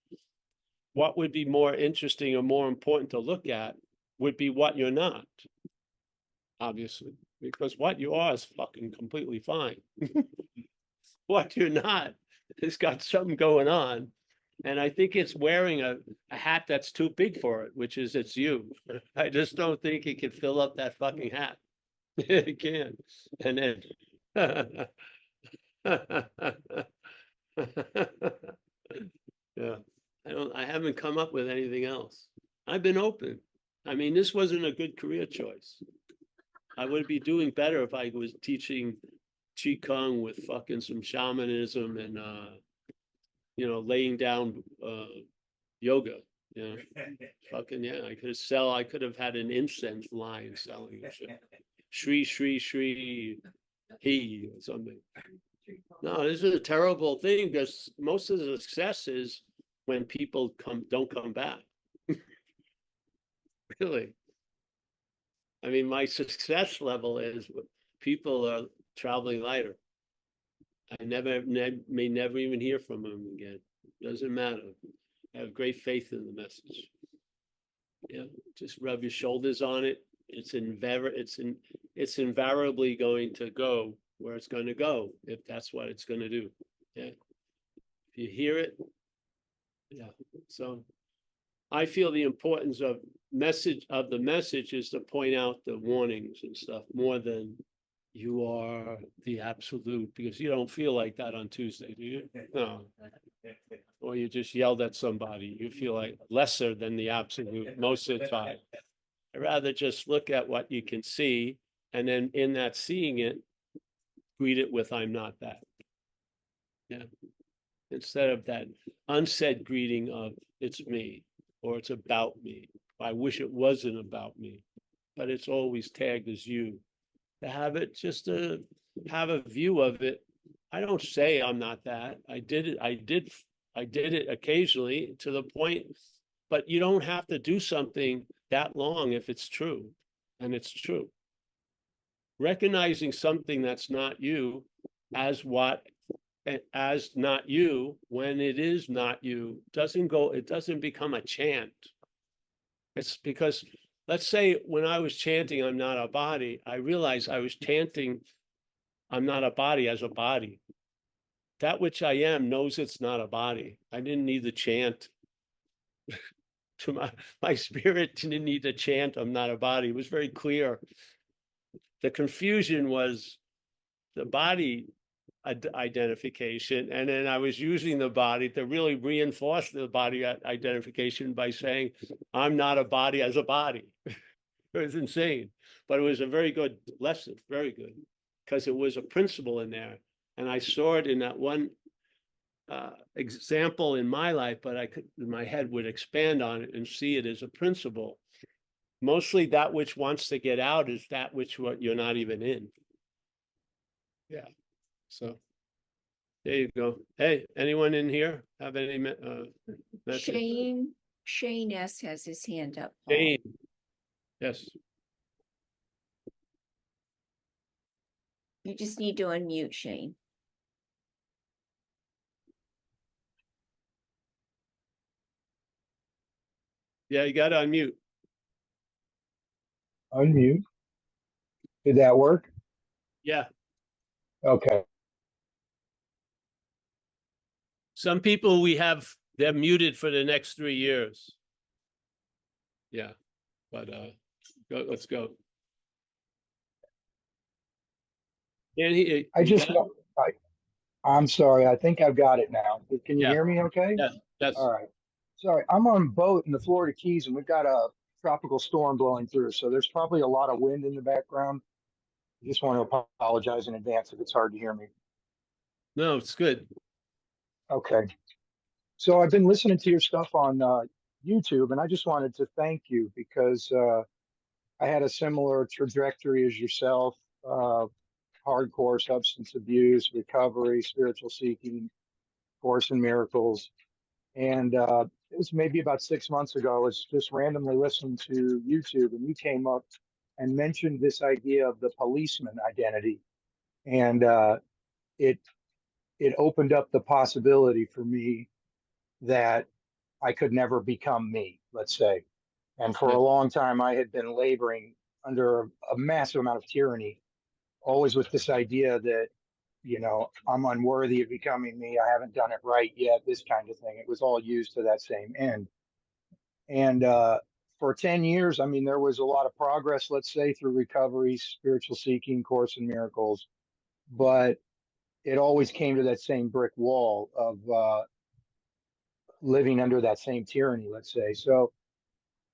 what would be more interesting or more important to look at would be what you're not, obviously, because what you are is fucking completely fine. What you're not has got something going on, And I think it's wearing a hat that's too big for it, which is it's you. I just don't think it can fill up that fucking hat. It can. And then yeah, I haven't come up with anything else. I've been open. I mean, this wasn't a good career choice. I would be doing better if I was teaching Qigong with fucking some shamanism and laying down yoga. Yeah, fucking yeah. I could have had an incense line selling shit. Shri Shri Shri he or something. No, this is a terrible thing because most of the success is when people don't come back. Really. I mean, my success level is people are traveling lighter. I may never even hear from them again. Doesn't matter. I have great faith in the message. Yeah, just rub your shoulders on it. It's invariably going to go where it's going to go if that's what it's going to do. Yeah, if you hear it, yeah. So I feel the importance of the message is to point out the warnings and stuff more than you are the absolute, because you don't feel like that on Tuesday, do you? No. Or you just yelled at somebody. You feel like lesser than the absolute most of the time. I'd rather just look at what you can see, and then in that seeing it, greet it with I'm not that. Yeah. Instead of that unsaid greeting of it's me or it's about me. I wish it wasn't about me, but it's always tagged as you. To have it, just to have a view of it. I don't say I'm not that. I did it. I did it occasionally to the point, but you don't have to do something that long if it's true, and it's true. Recognizing something that's not you as not you when it is not you it doesn't become a chant. It's because, let's say when I was chanting I'm not a body, I realized I was chanting I'm not a body as a body. That which I am knows it's not a body. I didn't need the chant. To my spirit didn't need to chant I'm not a body. It was very clear. The confusion was the body identification, and then I was using the body to really reinforce the body identification by saying I'm not a body as a body. It was insane, but it was a very good lesson, very good, because it was a principle in there, and I saw it in that one example in my life, but my head would expand on it and see it as a principle. Mostly that which wants to get out is that which you're not even in. Yeah. So there you go. Hey, anyone in here have any message? Shane S has his hand up. Paul. Shane. Yes. You just need to unmute Shane. Yeah, you got to unmute. Unmute. Did that work? Yeah. Okay. Some people they're muted for the next 3 years. Yeah. But let's go. And I'm sorry. I think I've got it now. Can you hear me okay? Yes. Yes. All right. Sorry. I'm on a boat in the Florida Keys and we've got a tropical storm blowing through. So there's probably a lot of wind in the background. I just want to apologize in advance if it's hard to hear me. No, it's good. Okay. So I've been listening to your stuff on YouTube, and I just wanted to thank you because I had a similar trajectory as yourself, hardcore substance abuse, recovery, spiritual seeking, Course in Miracles. And it was maybe about 6 months ago, I was just randomly listening to YouTube, and you came up and mentioned this idea of the policeman identity. And it opened up the possibility for me that I could never become me, let's say. And for a long time, I had been laboring under a massive amount of tyranny, always with this idea that, I'm unworthy of becoming me. I haven't done it right yet, this kind of thing. It was all used to that same end. And for 10 years, I mean, there was a lot of progress, let's say, through recovery, spiritual seeking, Course in Miracles, but it always came to that same brick wall of living under that same tyranny, let's say. So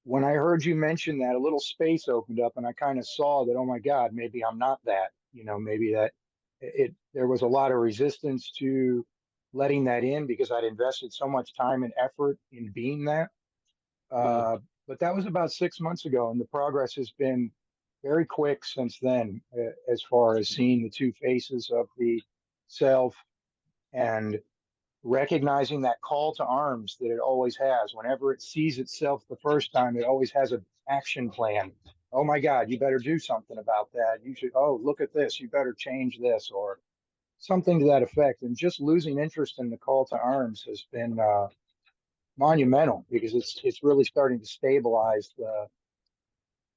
when I heard you mention that, a little space opened up, and I kind of saw that, oh my God, maybe I'm not that, maybe that there was a lot of resistance to letting that in because I'd invested so much time and effort in being that. But that was about 6 months ago, and the progress has been very quick since then, as far as seeing the two faces of the self and recognizing that call to arms that it always has. Whenever it sees itself the first time, it always has an action plan. Oh my God, you better do something about that. You should, oh, look at this. You better change this, or something to that effect. And just losing interest in the call to arms has been monumental, because it's really starting to stabilize the,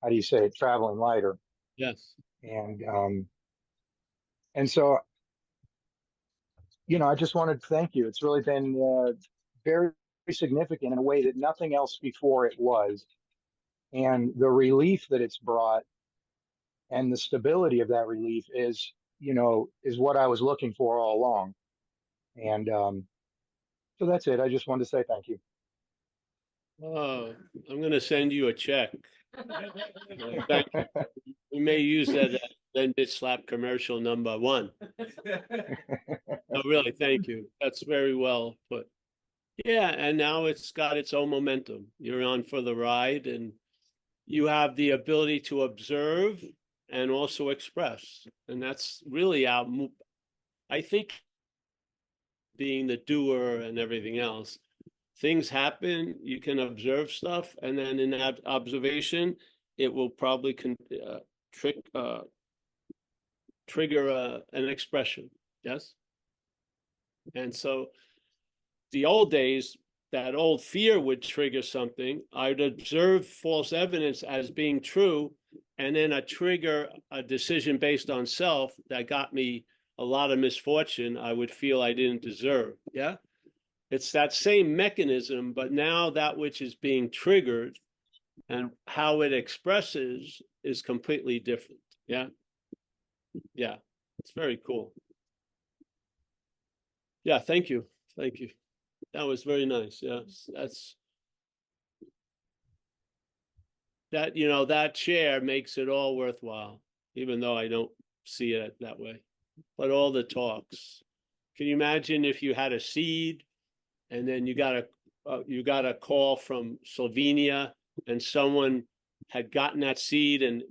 how do you say it, traveling lighter. Yes. And so, I just wanted to thank you. It's really been very significant in a way that nothing else before it was. And the relief that it's brought and the stability of that relief is what I was looking for all along. And so that's it. I just wanted to say thank you. Oh, I'm going to send you a check. Thank you. We may use that then Bitch Slap commercial number 1. No, really, thank you. That's very well put. Yeah, and now it's got its own momentum. You're on for the ride, and you have the ability to observe and also express. And that's really I think, being the doer and everything else, things happen, you can observe stuff, and then in that observation, it will probably trigger an expression. Yes. And so the old days, that old fear would trigger something. I'd observe false evidence as being true, and then trigger a decision based on self that got me a lot of misfortune I would feel I didn't deserve. Yeah. It's that same mechanism, but now that which is being triggered and how it expresses is completely different. Yeah. Yeah. It's very cool. Yeah. Thank you. Thank you. That was very nice. Yes. That chair makes it all worthwhile, even though I don't see it that way. But all the talks. Can you imagine if you had a seed and then you got a call from Slovenia, and someone had gotten that seed and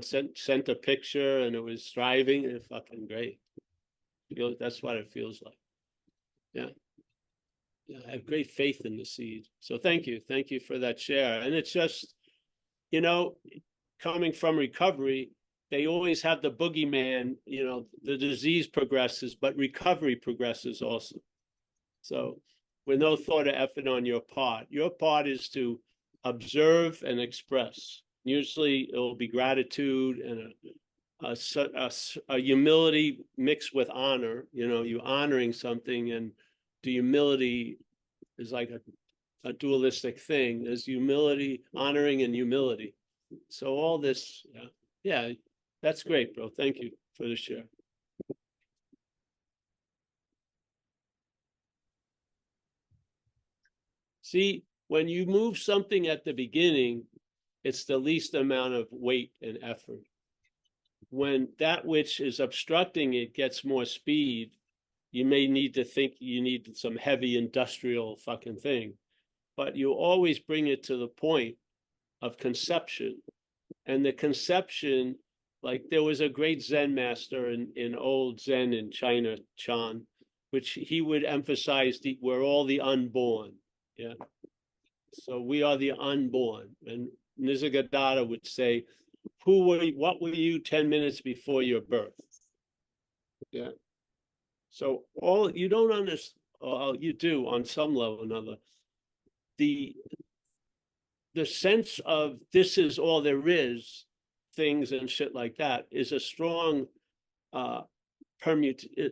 sent a picture, and it was thriving? It's fucking great. That's what it feels like. Yeah. Yeah, I have great faith in the seed. So thank you for that share. And it's just, coming from recovery, they always have the boogeyman. The disease progresses, but recovery progresses also. So with no thought of effort on your part is to observe and express. Usually it will be gratitude and a humility mixed with honor. You honoring something, and the humility is like a dualistic thing. There's humility, honoring, and humility. So all this, yeah, that's great, bro. Thank you for the share. See, when you move something at the beginning, it's the least amount of weight and effort. When that which is obstructing it gets more speed, you may need to think you need some heavy industrial fucking thing, but you always bring it to the point of conception. And the conception, like there was a great Zen master in old Zen in China, Chan, which he would emphasize we're all the unborn. Yeah. So we are the unborn. And Nisargadatta would say, what were you 10 minutes before your birth? Yeah. So you don't understand, you do on some level or another. The sense of this is all there is, things and shit like that, is a strong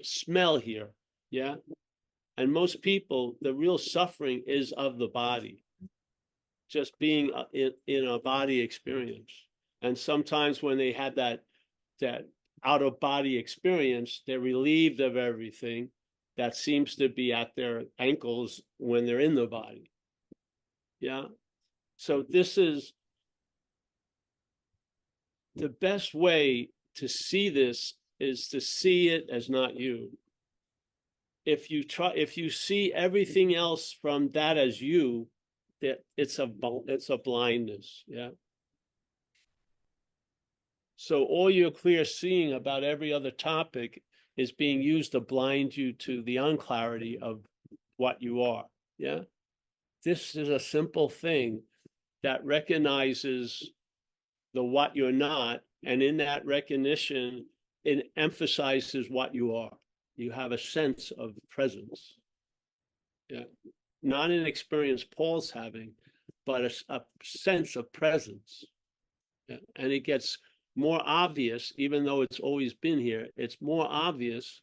smell here. Yeah. And most people, the real suffering is of the body, just being in a body experience. And sometimes when they had that out of body experience, they're relieved of everything that seems to be at their ankles when they're in the body. Yeah. So this is the best way to see this, is to see it as not you. If you see everything else from that as you, that it's a blindness. Yeah. So all your clear seeing about every other topic is being used to blind you to the unclarity of what you are. Yeah. This is a simple thing that recognizes the what you're not, and in that recognition, it emphasizes what you are. You have a sense of presence. Yeah. Not an experience Paul's having, but a sense of presence. Yeah. And it gets more obvious, even though it's always been here, it's more obvious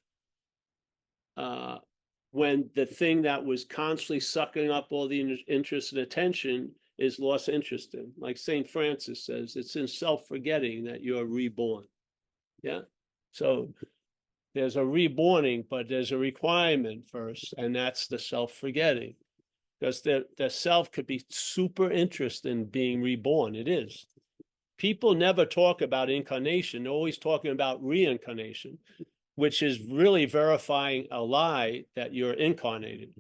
when the thing that was constantly sucking up all the interest and attention is lost interest in. Like St. Francis says, it's in self-forgetting that you're reborn. Yeah. So there's a reborning, but there's a requirement first, and that's the self-forgetting. Because the self could be super interested in being reborn. It is. People never talk about incarnation. They're always talking about reincarnation, which is really verifying a lie that you're incarnated.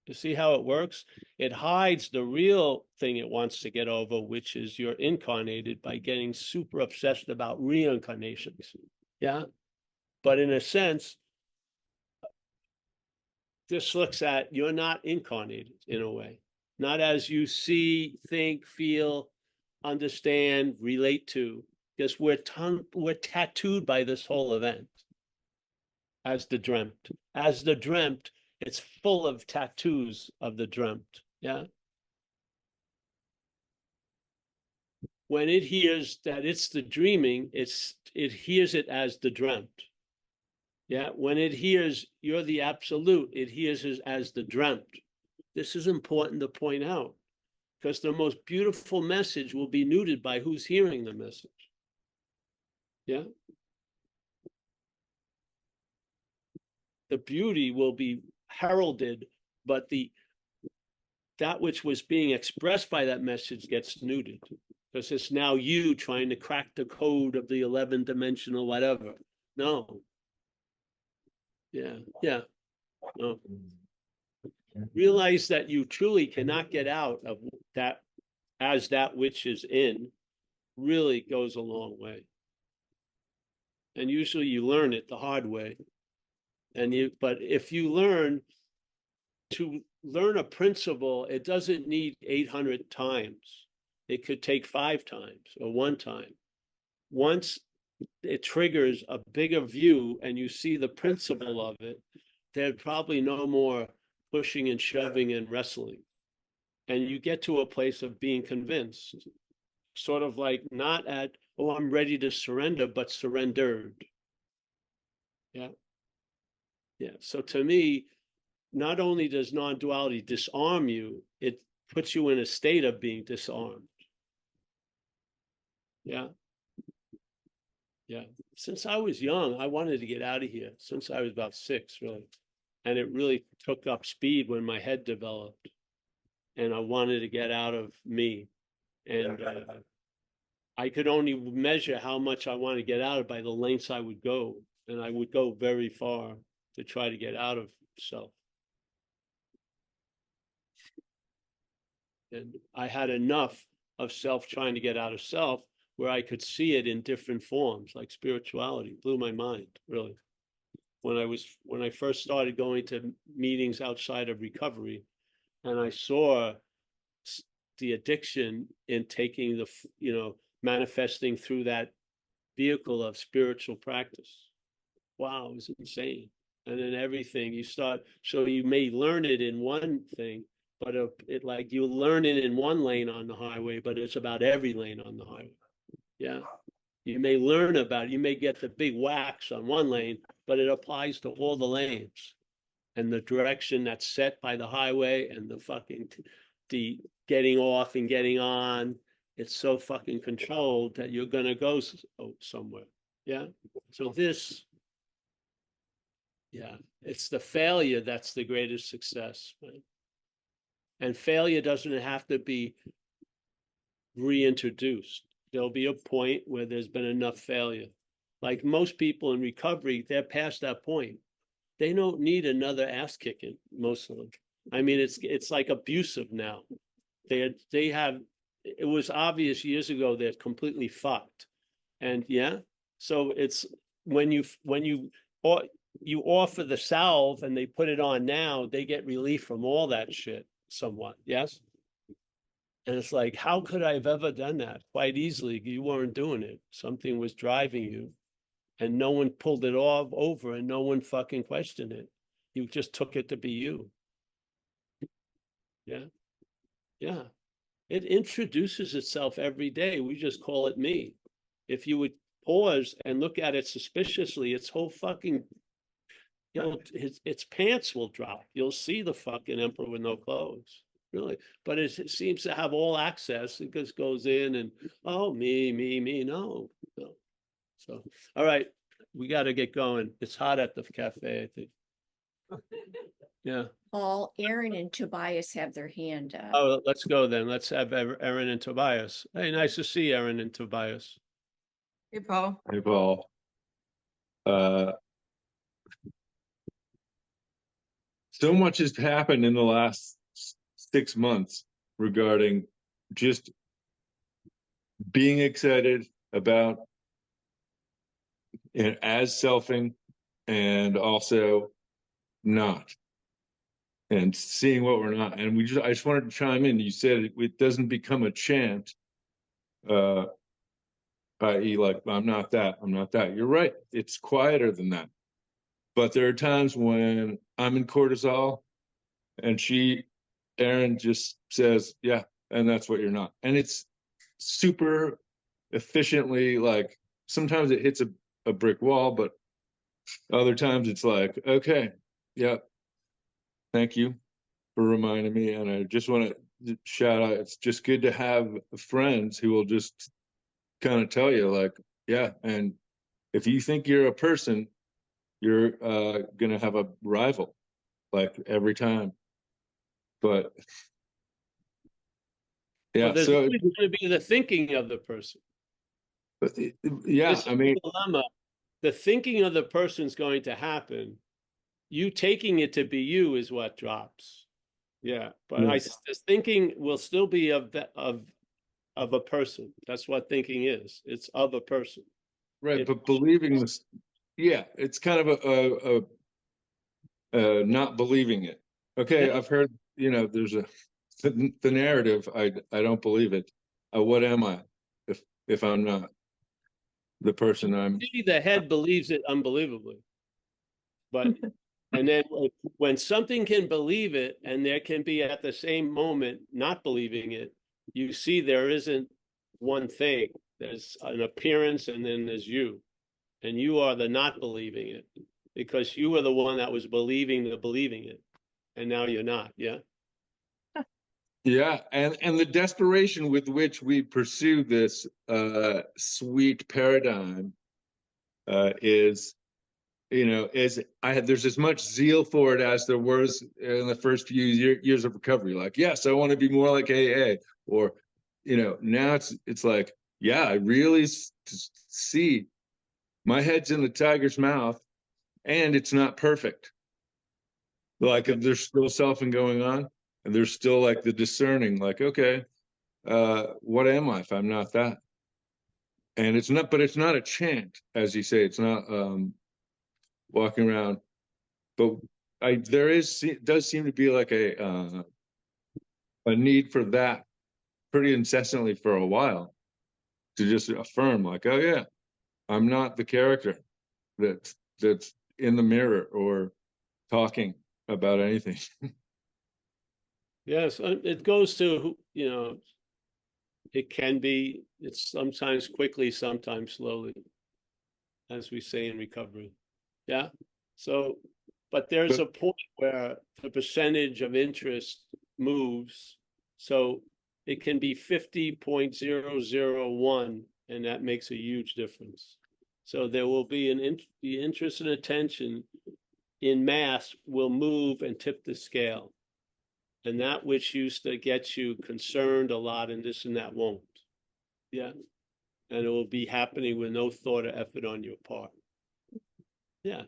You see how it works? It hides the real thing it wants to get over, which is you're incarnated, by getting super obsessed about reincarnations. Yeah. But in a sense, this looks at you're not incarnated in a way, not as you see, think, feel, understand, relate to, because we're tattooed by this whole event as the dreamt. As the dreamt, it's full of tattoos of the dreamt. Yeah. When it hears that it's the dreaming, it hears it as the dreamt. Yeah. When it hears you're the absolute, it hears it as the dreamt. This is important to point out, because the most beautiful message will be neutered by who's hearing the message. Yeah. The beauty will be heralded, but that which was being expressed by that message gets neutered, because it's now you trying to crack the code of the 11-dimensional whatever. No. Yeah. Yeah. No. Realize that you truly cannot get out of that as that which is in, really goes a long way. And usually you learn it the hard way. But if you learn a principle, it doesn't need 800 times. It could take 5 times or 1 time. Once it triggers a bigger view and you see the principle of it, there's probably no more pushing and shoving and wrestling. And you get to a place of being convinced, sort of like not at, oh, I'm ready to surrender, but surrendered. Yeah. Yeah. So to me, not only does non-duality disarm you, it puts you in a state of being disarmed. Yeah. Yeah. Since I was young, I wanted to get out of here, since I was about 6, really. And it really took up speed when my head developed. And I wanted to get out of me. And I could only measure how much I wanted to get out of by the lengths I would go. And I would go very far to try to get out of self. And I had enough of self trying to get out of self where I could see it in different forms, like spirituality. Blew my mind, really. When I first started going to meetings outside of recovery, and I saw the addiction in taking manifesting through that vehicle of spiritual practice. Wow, it was insane. And then everything so you may learn it in one thing, but it like you learn it in one lane on the highway, but it's about every lane on the highway. Yeah. You may learn about it. You may get the big wax on one lane, but it applies to all the lanes. And the direction that's set by the highway and the fucking, the getting off and getting on, it's so fucking controlled that you're gonna go somewhere. Yeah. So this, yeah, it's the failure that's the greatest success. Right? And failure doesn't have to be reintroduced. There'll be a point where there's been enough failure. Like most people in recovery, they're past that point. They don't need another ass kicking, most of them. I mean, it's like abusive now. They have, it was obvious years ago they're completely fucked. And yeah, so it's when you offer the salve and they put it on now, they get relief from all that shit somewhat. Yes. And it's like, how could I have ever done that? Quite easily, you weren't doing it. Something was driving you, and no one pulled it off over, and no one fucking questioned it. You just took it to be you. Yeah, yeah. It introduces itself every day. We just call it me. If you would pause and look at it suspiciously, its whole fucking, you know, its pants will drop. You'll see the fucking emperor with no clothes. Really, but it seems to have all access. It just goes in and, oh, me, no. So, all right, we got to get going. It's hot at the cafe, I think. Yeah. Paul, Aaron and Tobias have their hand up. Oh, let's go then. Let's have Aaron and Tobias. Hey, nice to see Aaron and Tobias. Hey, Paul. Hey, Paul. So much has happened in the last 6 months regarding just being excited about as selfing and also not, and seeing what we're not. And I just wanted to chime in. You said it doesn't become a chant, i.e. like, I'm not that. You're right. It's quieter than that. But there are times when I'm in cortisol and Erin just says, yeah, and that's what you're not. And it's super efficiently, like, sometimes it hits a brick wall, but other times it's like, okay, yeah, thank you for reminding me. And I just want to shout out, it's just good to have friends who will just kind of tell you, like, yeah, and if you think you're a person, you're gonna have a rival, like, every time. But yeah, Well, there's so always going to be the thinking of the person. yeah, This I is mean, the dilemma. The thinking of the person's going to happen. You taking it to be you is what drops. Yeah, but Yeah. the thinking will still be of a person. That's what thinking is. It's of a person. right, It- but believing this, yeah, it's kind of not believing it. Okay, Yeah. I've heard, there's the narrative. I don't believe it. What am I if I'm not the person I'm? See, the head believes it unbelievably, but and then when something can believe it, and there can be at the same moment not believing it, you see there isn't one thing. There's an appearance, and then there's you, and you are the not believing it, because you were the one that was believing it, and now you're not. Yeah. Yeah, and the desperation with which we pursue this sweet paradigm is, there's as much zeal for it as there was in the first few years of recovery. Like, yes, I want to be more like AA, or now it's like, yeah, I really see my head's in the tiger's mouth, and it's not perfect. Like, if there's still selfing going on, and there's still, like, the discerning, like, okay, what am I if I'm not that? And it's not a chant, as you say. It's not walking around, but does seem to be like a need for that pretty incessantly for a while, to just affirm, like, oh yeah, I'm not the character that's in the mirror or talking about anything. Yes, it goes to, it can be, it's sometimes quickly, sometimes slowly, as we say in recovery. Yeah. So, but there's a point where the percentage of interest moves. So it can be 50.001, and that makes a huge difference. So there will be the interest and attention in mass will move and tip the scale. And that which used to get you concerned a lot and this and that won't. Yeah. And it will be happening with no thought or effort on your part. Yeah.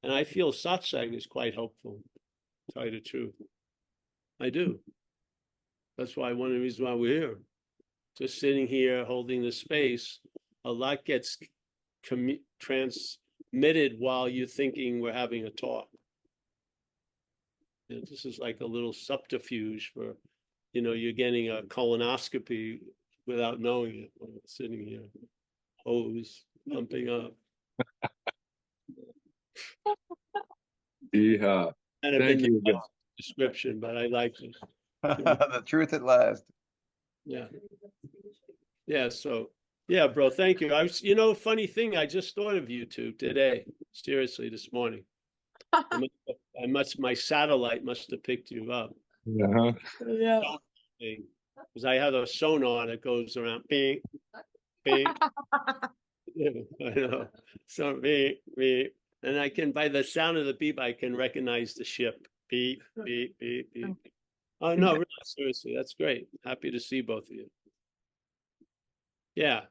And I feel satsang is quite helpful, to tell you the truth. I do. That's why one of the reasons why we're here. Just sitting here holding the space, a lot gets transmitted while you're thinking we're having a talk. And this is like a little subterfuge for, you're getting a colonoscopy without knowing it when it's sitting here, hose pumping up. Yeah. Kind of Thank in you the again. description, but I like it. The truth at last. Yeah. Yeah. So, yeah, bro. Thank you. I was, funny thing, I just thought of you two today. Seriously, this morning. My satellite must have picked you up. Uh-huh. Yeah. Because I have a sonar that goes around. Beep, beep. Yeah, I know. So beep, beep. And I can, by the sound of the beep, I can recognize the ship. Beep, beep, beep, beep. Oh, no, really, seriously, that's great. Happy to see both of you. Yeah.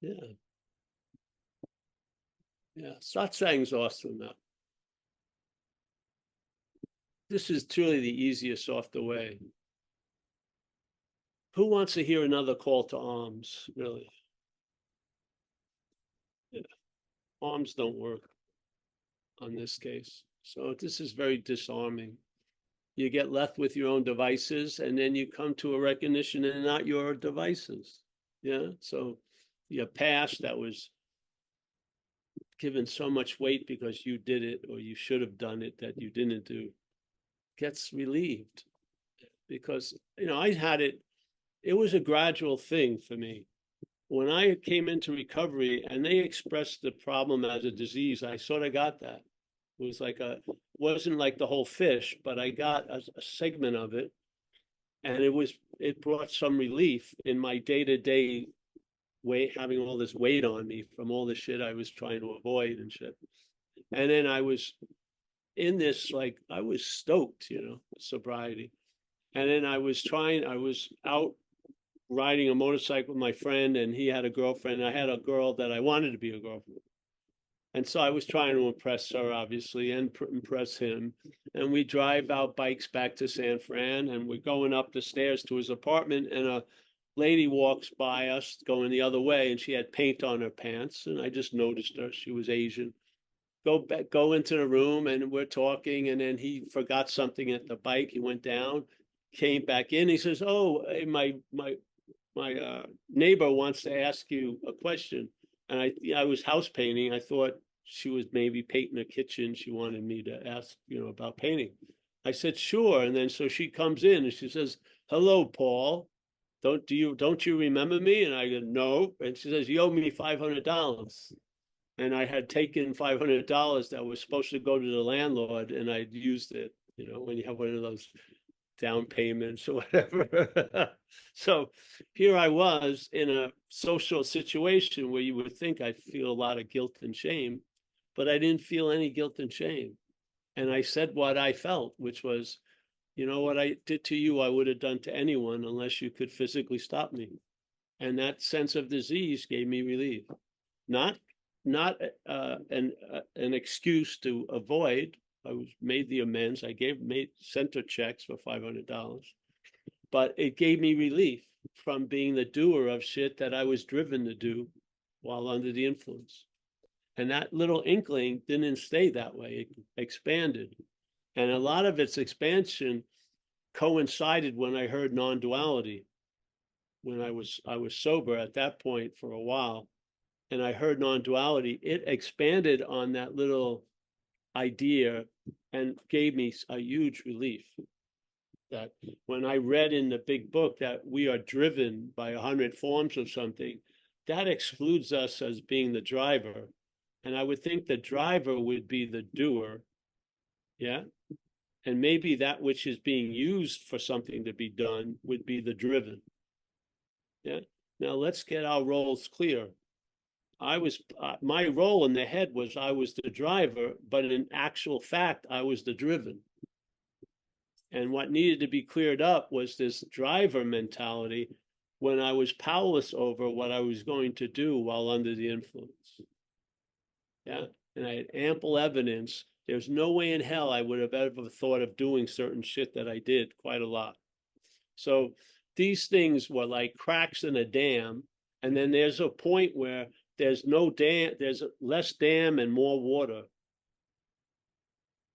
Yeah. Yeah. Satsang's awesome now. This is truly the easiest off the way. Who wants to hear another call to arms, really? Yeah. Arms don't work on this case. So this is very disarming. You get left with your own devices, and then you come to a recognition and not your devices. Yeah. So your past that was given so much weight because you did it or you should have done it that you didn't do gets relieved. Because, I had it was a gradual thing for me. When I came into recovery and they expressed the problem as a disease, I sort of got that. It was like wasn't like the whole fish, but I got a segment of it. And it brought some relief in my day-to-day weight, having all this weight on me from all the shit I was trying to avoid and shit. And then I was in this, like, I was stoked, sobriety. And then I was out riding a motorcycle with my friend, and he had a girlfriend. And I had a girl that I wanted to be a girlfriend. And so I was trying to impress her, obviously, and impress him. And we drive our bikes back to San Fran, and we're going up the stairs to his apartment, and a lady walks by us going the other way, and she had paint on her pants. And I just noticed her. She was Asian. Go into the room, and we're talking, and then he forgot something at the bike. He went down, came back in. He says, "Oh, my neighbor wants to ask you a question." And I was house painting. I thought she was maybe painting a kitchen. She wanted me to ask, about painting. I said, "Sure." And then so she comes in and she says, "Hello, Paul. Don't you remember me?" And I go, "No." And she says, "You owe me $500. And I had taken $500 that was supposed to go to the landlord, and I'd used it, when you have one of those down payments or whatever. So here I was in a social situation where you would think I'd feel a lot of guilt and shame, but I didn't feel any guilt and shame. And I said what I felt, which was, what I did to you, I would have done to anyone unless you could physically stop me. And that sense of disease gave me relief. Not an excuse to avoid. I made the amends. I sent her checks for $500, but it gave me relief from being the doer of shit that I was driven to do while under the influence. And that little inkling didn't stay that way. It expanded. And a lot of its expansion coincided when I heard non-duality. When I was sober at that point for a while, and I heard non-duality, it expanded on that little idea and gave me a huge relief that when I read in the big book that we are driven by 100 forms of something, that excludes us as being the driver. And I would think the driver would be the doer. Yeah. And maybe that which is being used for something to be done would be the driven. Yeah. Now let's get our roles clear. My role in the head was I was the driver, but in actual fact, I was the driven. And what needed to be cleared up was this driver mentality when I was powerless over what I was going to do while under the influence. Yeah. And I had ample evidence. There's no way in hell I would have ever thought of doing certain shit that I did quite a lot. So these things were like cracks in a dam. And then there's a point where there's no dam, there's less dam and more water.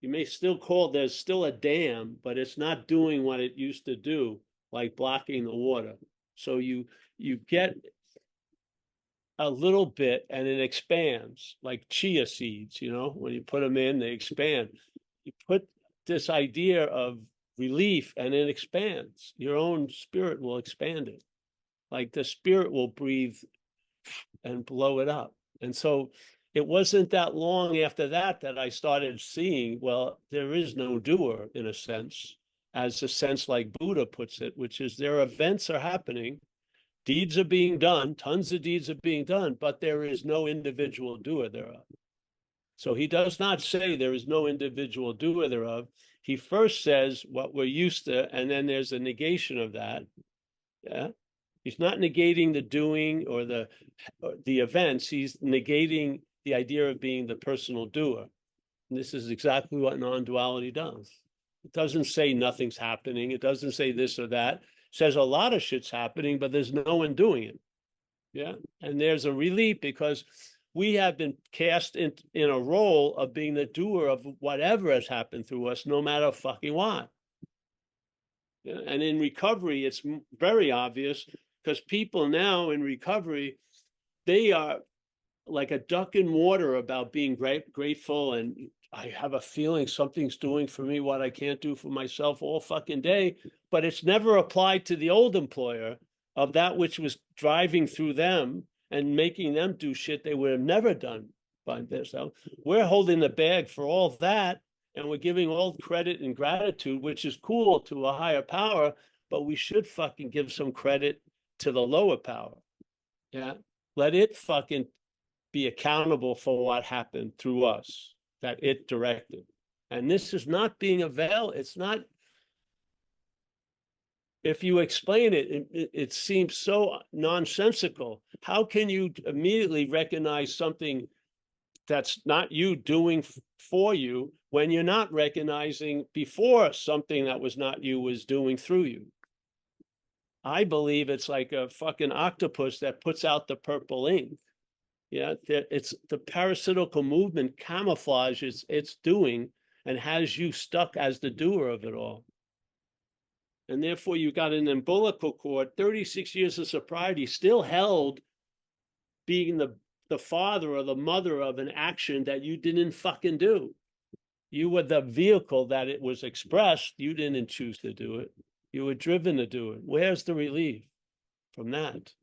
You may still call there's still a dam, but it's not doing what it used to do, like blocking the water. So you get a little bit and it expands, like chia seeds, when you put them in, they expand. You put this idea of relief and it expands. Your own spirit will expand it. Like the spirit will breathe and blow it up. And so it wasn't that long after that I started seeing, well, there is no doer in a sense, as a sense like Buddha puts it, which is their events are happening, deeds are being done, tons of deeds are being done, but there is no individual doer thereof. So he does not say there is no individual doer thereof. He first says what we're used to, and then there's a negation of that. Yeah. He's not negating the doing or the events. He's negating the idea of being the personal doer. And this is exactly what non-duality does. It doesn't say nothing's happening. It doesn't say this or that. It says a lot of shit's happening, but there's no one doing it. Yeah. And there's a relief because we have been cast in a role of being the doer of whatever has happened through us, no matter fucking what. Yeah? And in recovery, it's very obvious because people now in recovery, they are like a duck in water about being grateful. And I have a feeling something's doing for me what I can't do for myself all fucking day, but it's never applied to the old employer of that which was driving through them and making them do shit they would have never done by themselves. We're holding the bag for all that, and we're giving all credit and gratitude, which is cool, to a higher power, but we should fucking give some credit to the lower power. Yeah. Let it fucking be accountable for what happened through us, that it directed. And this is not being it's not, if you explain it, it seems so nonsensical. How can you immediately recognize something that's not you doing for you when you're not recognizing before something that was not you was doing through you? I believe it's like a fucking octopus that puts out the purple ink. Yeah, it's the parasitical movement camouflages it's doing and has you stuck as the doer of it all. And therefore you got an umbilical cord, 36 years of sobriety, still held being the father or the mother of an action that you didn't fucking do. You were the vehicle that it was expressed. You didn't choose to do it. You were driven to do it. Where's the relief from that?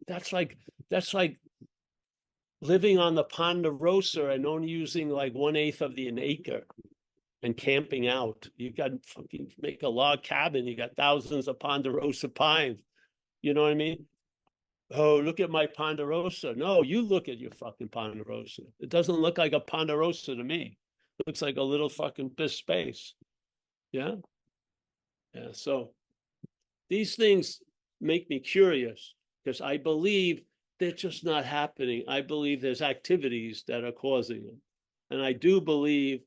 That's like living on the Ponderosa and only using like 1/8 of an acre and camping out. You got to fucking make a log cabin. You got thousands of Ponderosa pines. You know what I mean? Oh, look at my Ponderosa. No, you look at your fucking Ponderosa. It doesn't look like a Ponderosa to me. It looks like a little fucking bit of space. Yeah. Yeah. So these things make me curious because I believe they're just not happening. I believe there's activities that are causing them. And I do believe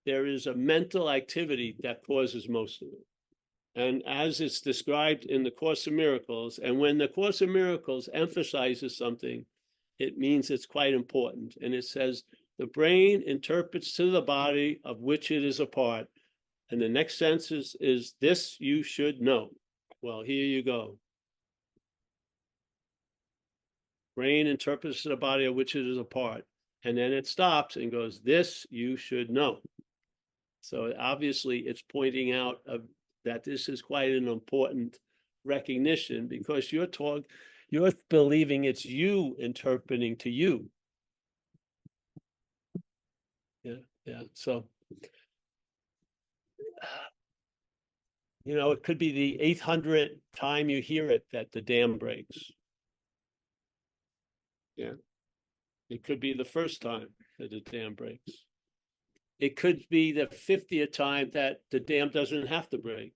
there is a mental activity that causes most of it. And as it's described in the Course of Miracles, and when the Course of Miracles emphasizes something, it means it's quite important. And it says, the brain interprets to the body of which it is a part. And the next sentence is this you should know. Well, here you go. Brain interprets to the body of which it is a part. And then it stops and goes, this you should know. So obviously it's pointing out that this is quite an important recognition because you're believing it's you interpreting to you. Yeah. So, it could be the 800th time you hear it that the dam breaks. Yeah. It could be the first time that the dam breaks. It could be the 50th time that the dam doesn't have to break.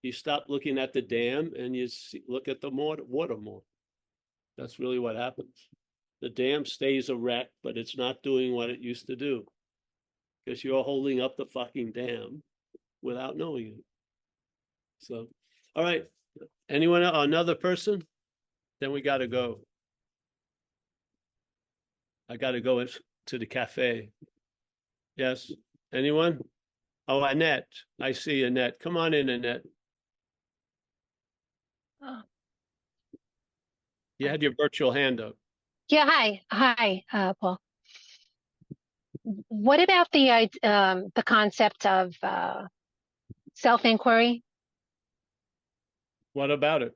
You stop looking at the dam and you look at the water more. That's really what happens. The dam stays erect, but it's not doing what it used to do because you're holding up the fucking dam without knowing it. So, all right. Anyone, another person? Then we got to go. I got to go to the cafe. Yes. Anyone? Oh, Annette. I see Annette. Come on in, Annette. Oh. You had your virtual hand up. Yeah, hi, Paul. What about the concept of self-inquiry? What about it?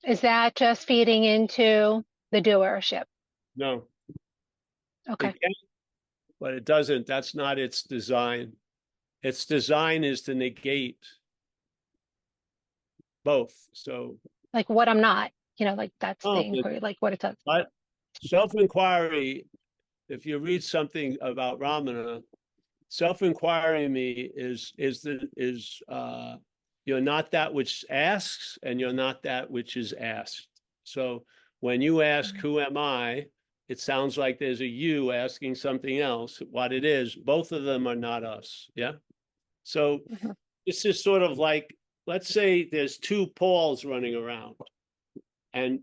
Is that just feeding into the doership? No. Okay. It can, but it doesn't. That's not its design. Its design is to negate both. So, Like what I'm not, like that's the Oh, inquiry, like what it does. but self-inquiry, if you read something about Ramana, self-inquiry me is you're not that which asks and you're not that which is asked. So when you ask, who am I? It sounds like there's a you asking something else. What it is, both of them are not us. Yeah. So Mhm. this is sort of like, let's say there's two Pauls running around and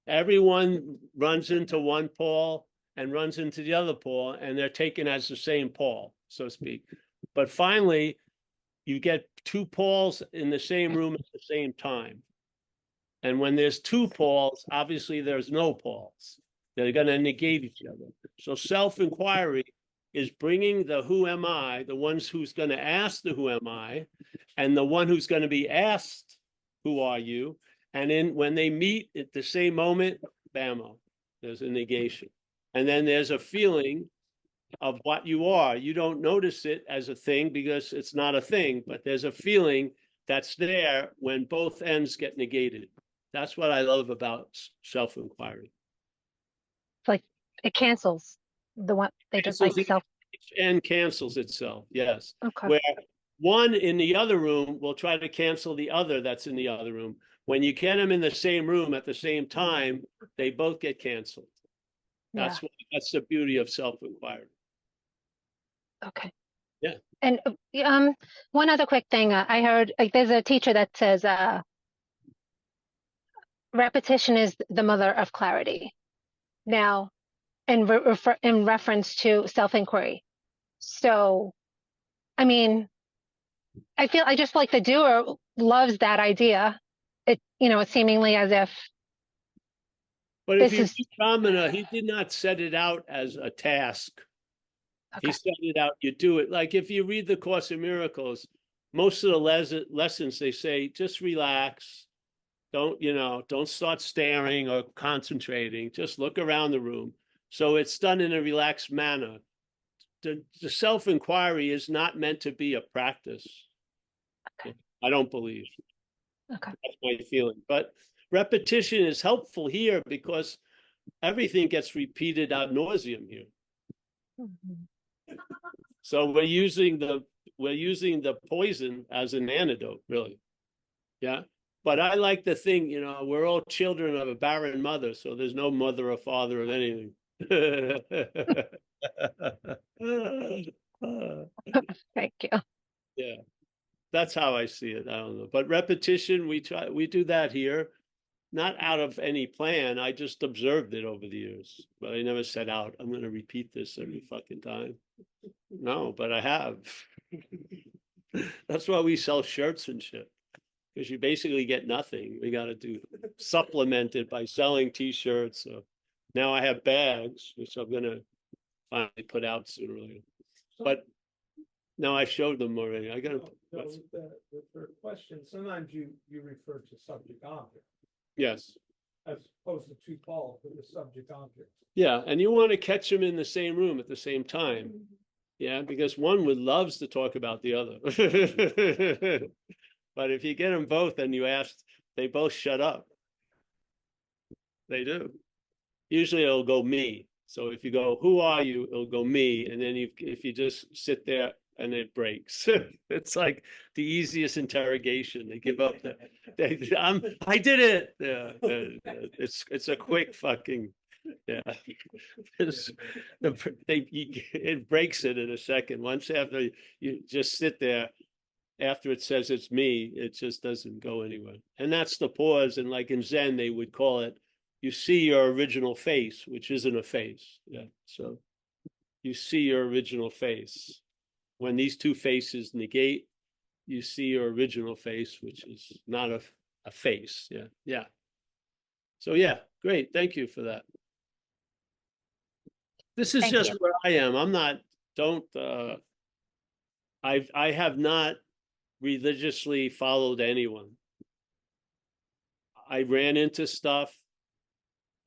everyone runs into one Paul and runs into the other Paul, and they're taken as the same Paul, so to speak. But finally, you get two Pauls in the same room at the same time. And when there's two Pauls, obviously there's no Pauls. They're going to negate each other. So self-inquiry is bringing the who am I, the ones who's going to ask the who am I, and the one who's going to be asked, who are you? And then when they meet at the same moment, bammo, there's a negation. And then there's a feeling of what you are. You don't notice it as a thing because it's not a thing, but there's a feeling that's there when both ends get negated. That's what I love about self-inquiry. It's like it cancels the one they just like self. Each end cancels itself, yes. Okay. Where one in the other room will try to cancel the other that's in the other room. When you get them in the same room at the same time, they both get canceled. Yeah. That's the beauty of self-inquiry. Okay. Yeah. And one other quick thing, I heard like there's a teacher that says repetition is the mother of clarity. Now, in reference to self-inquiry. So, I mean, I just feel like the doer loves that idea. It's seemingly as if But if this you is read Ramana, he did not set it out as a task. He okay. set it out, you do it. Like if you read the Course in Miracles, most of the lessons they say, just relax. Don't start staring or concentrating. Just look around the room. So it's done in a relaxed manner. The self-inquiry is not meant to be a practice. Okay. I don't believe. Okay. That's my feeling. But repetition is helpful here because everything gets repeated ad nauseum here. Mhm. So we're using the poison as an antidote, really. Yeah. But I like to think, we're all children of a barren mother, so there's no mother or father of anything. Thank you. Yeah. That's how I see it. I don't know. But repetition, we do that here, not out of any plan. I just observed it over the years, but I never set out, I'm going to repeat this every fucking time. No, but I have. That's why we sell shirts and shit. Because you basically get nothing. We got to supplement it by selling t-shirts. So now I have bags, which I'm going to finally put out sooner or later. But No, I showed them already. I gotta, No, with the question, sometimes you refer to subject object yes. as opposed to two Paul with the subject object. Yeah, and you want to catch them in the same room at the same time. Yeah, because one would loves to talk about the other. But if you get them both and you ask, they both shut up. They do. Usually it'll go me. So if you go, who are you? It'll go me. And then if you just sit there and it breaks, it's like the easiest interrogation. They give up. I did it. Yeah, it's a quick fucking, yeah. It breaks it in a second. Once after you just sit there, after it says it's me, it just doesn't go anywhere. And that's the pause. And like in Zen, they would call it, you see your original face, which isn't a face. Yeah. So you see your original face. When these two faces negate, you see your original face, which is not a face. Yeah. Yeah. So yeah, great. Thank you for that. This is Thank just you. where I am. I'm not, I have not religiously followed anyone. I ran into stuff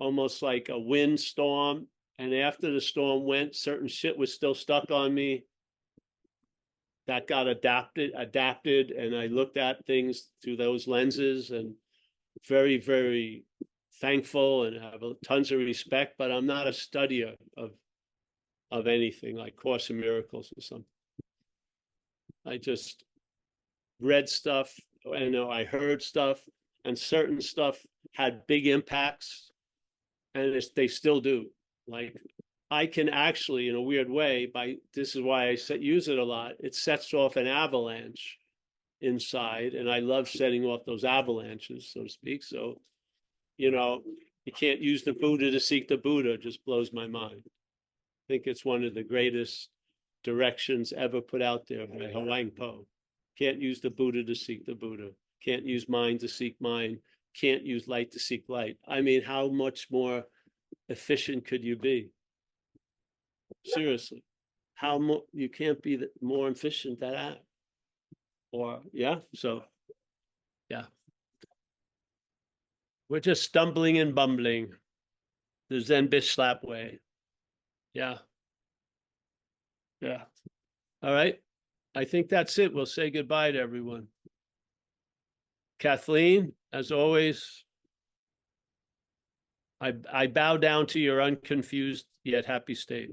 almost like a windstorm, and after the storm went, certain shit was still stuck on me. That got adapted, and I looked at things through those lenses, and very, very thankful and have tons of respect. But I'm not a studier of anything like Course in Miracles or something. I just read stuff, and I heard stuff, and certain stuff had big impacts, and they still do. Like I can actually, in a weird way, this is why I use it a lot. It sets off an avalanche inside, and I love setting off those avalanches, so to speak. So, you can't use the Buddha to seek the Buddha. It just blows my mind. I think it's one of the greatest directions ever put out there by Huang Po. Can't use the Buddha to seek the Buddha. Can't use mind to seek mind. Can't use light to seek light. I mean, how much more efficient could you be? Seriously, you can't be more efficient than that. Or yeah, so yeah, we're just stumbling and bumbling the Zen bitch slap way. Yeah, yeah. All right, I think that's it. We'll say goodbye to everyone. Kathleen, as always, I bow down to your unconfused yet happy state.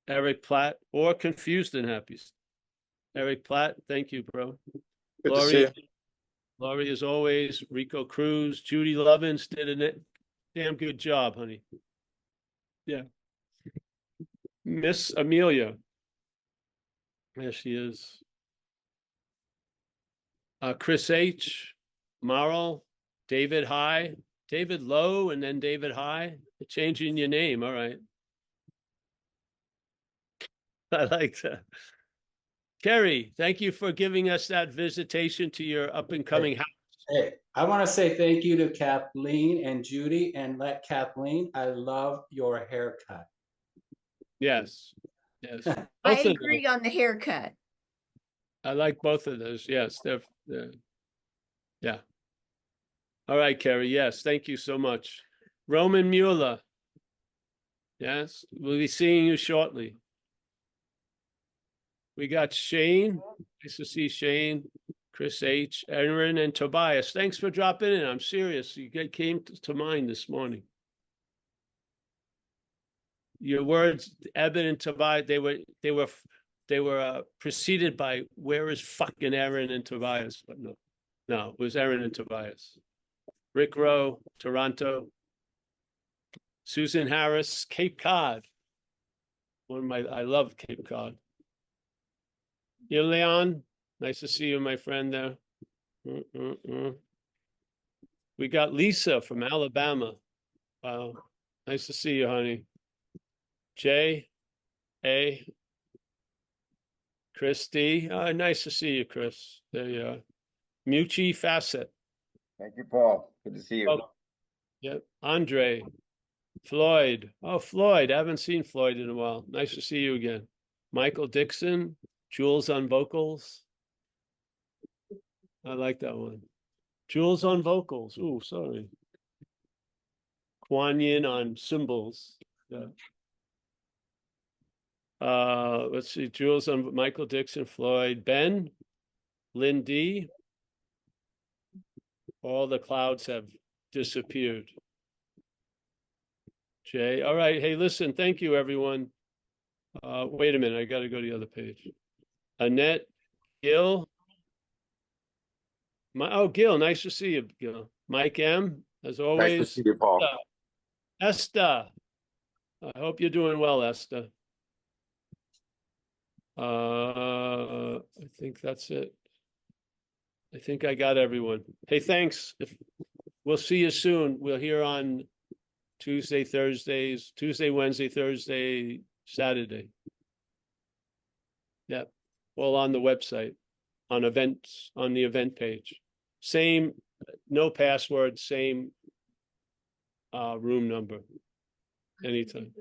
Eric Platt, or confused and happy. Eric Platt, thank you, bro. Good to see you. Laurie, as always. Rico Cruz, Judy Lovins did a damn good job, honey. Yeah. Miss Amelia. There she is. Chris H, Marl, David High, David Lowe, and then David High. Changing your name, all right. I like that. Kerry, thank you for giving us that visitation to your up and coming house. Hey, I want to say thank you to Kathleen and Judy, and let Kathleen, I love your haircut. Yes, yes. I Both of them. agree on the haircut. I like both of those. Yes, they're yeah. All right, Kerry. Yes, thank you so much. Roman Mueller. Yes, we'll be seeing you shortly. We got Shane. Nice to see Shane, Chris H, Aaron, and Tobias. Thanks for dropping in. I'm serious. You came to mind this morning. Your words, Eben and Tobias, they were preceded by where is fucking Aaron and Tobias? But no, it was Aaron and Tobias. Rick Rowe, Toronto. Susan Harris, Cape Cod. I love Cape Cod. Leon, nice to see you, my friend there. We got Lisa from Alabama. Wow, nice to see you, honey. Jay, A, Christy. Nice to see you, Chris. There you are. Mucci Facet. Thank you, Paul. Good to see you. Oh, yep. Andre, Floyd. Oh, Floyd. I haven't seen Floyd in a while. Nice to see you again. Michael Dixon, Jules on vocals. I like that one. Jules on vocals. Ooh, sorry. Kuan Yin on cymbals. Yeah. Let's see, Jules on Michael Dixon, Floyd, Ben, Lynn D. All the clouds have disappeared. Jay, all right. Hey, listen, thank you, everyone. Wait a minute, I gotta go to the other page. Annette, Gil. Gil, nice to see you, Gil. Mike M, as always. Nice to see you, Paul. Esther. I hope you're doing well, Esther. I think that's it. I think I got everyone. Hey, thanks. We'll see you soon. We're here on Tuesday, Wednesday, Thursday, Saturday. Yep. All on the website, on events, on the event page. Same, no password, same room number. Anytime.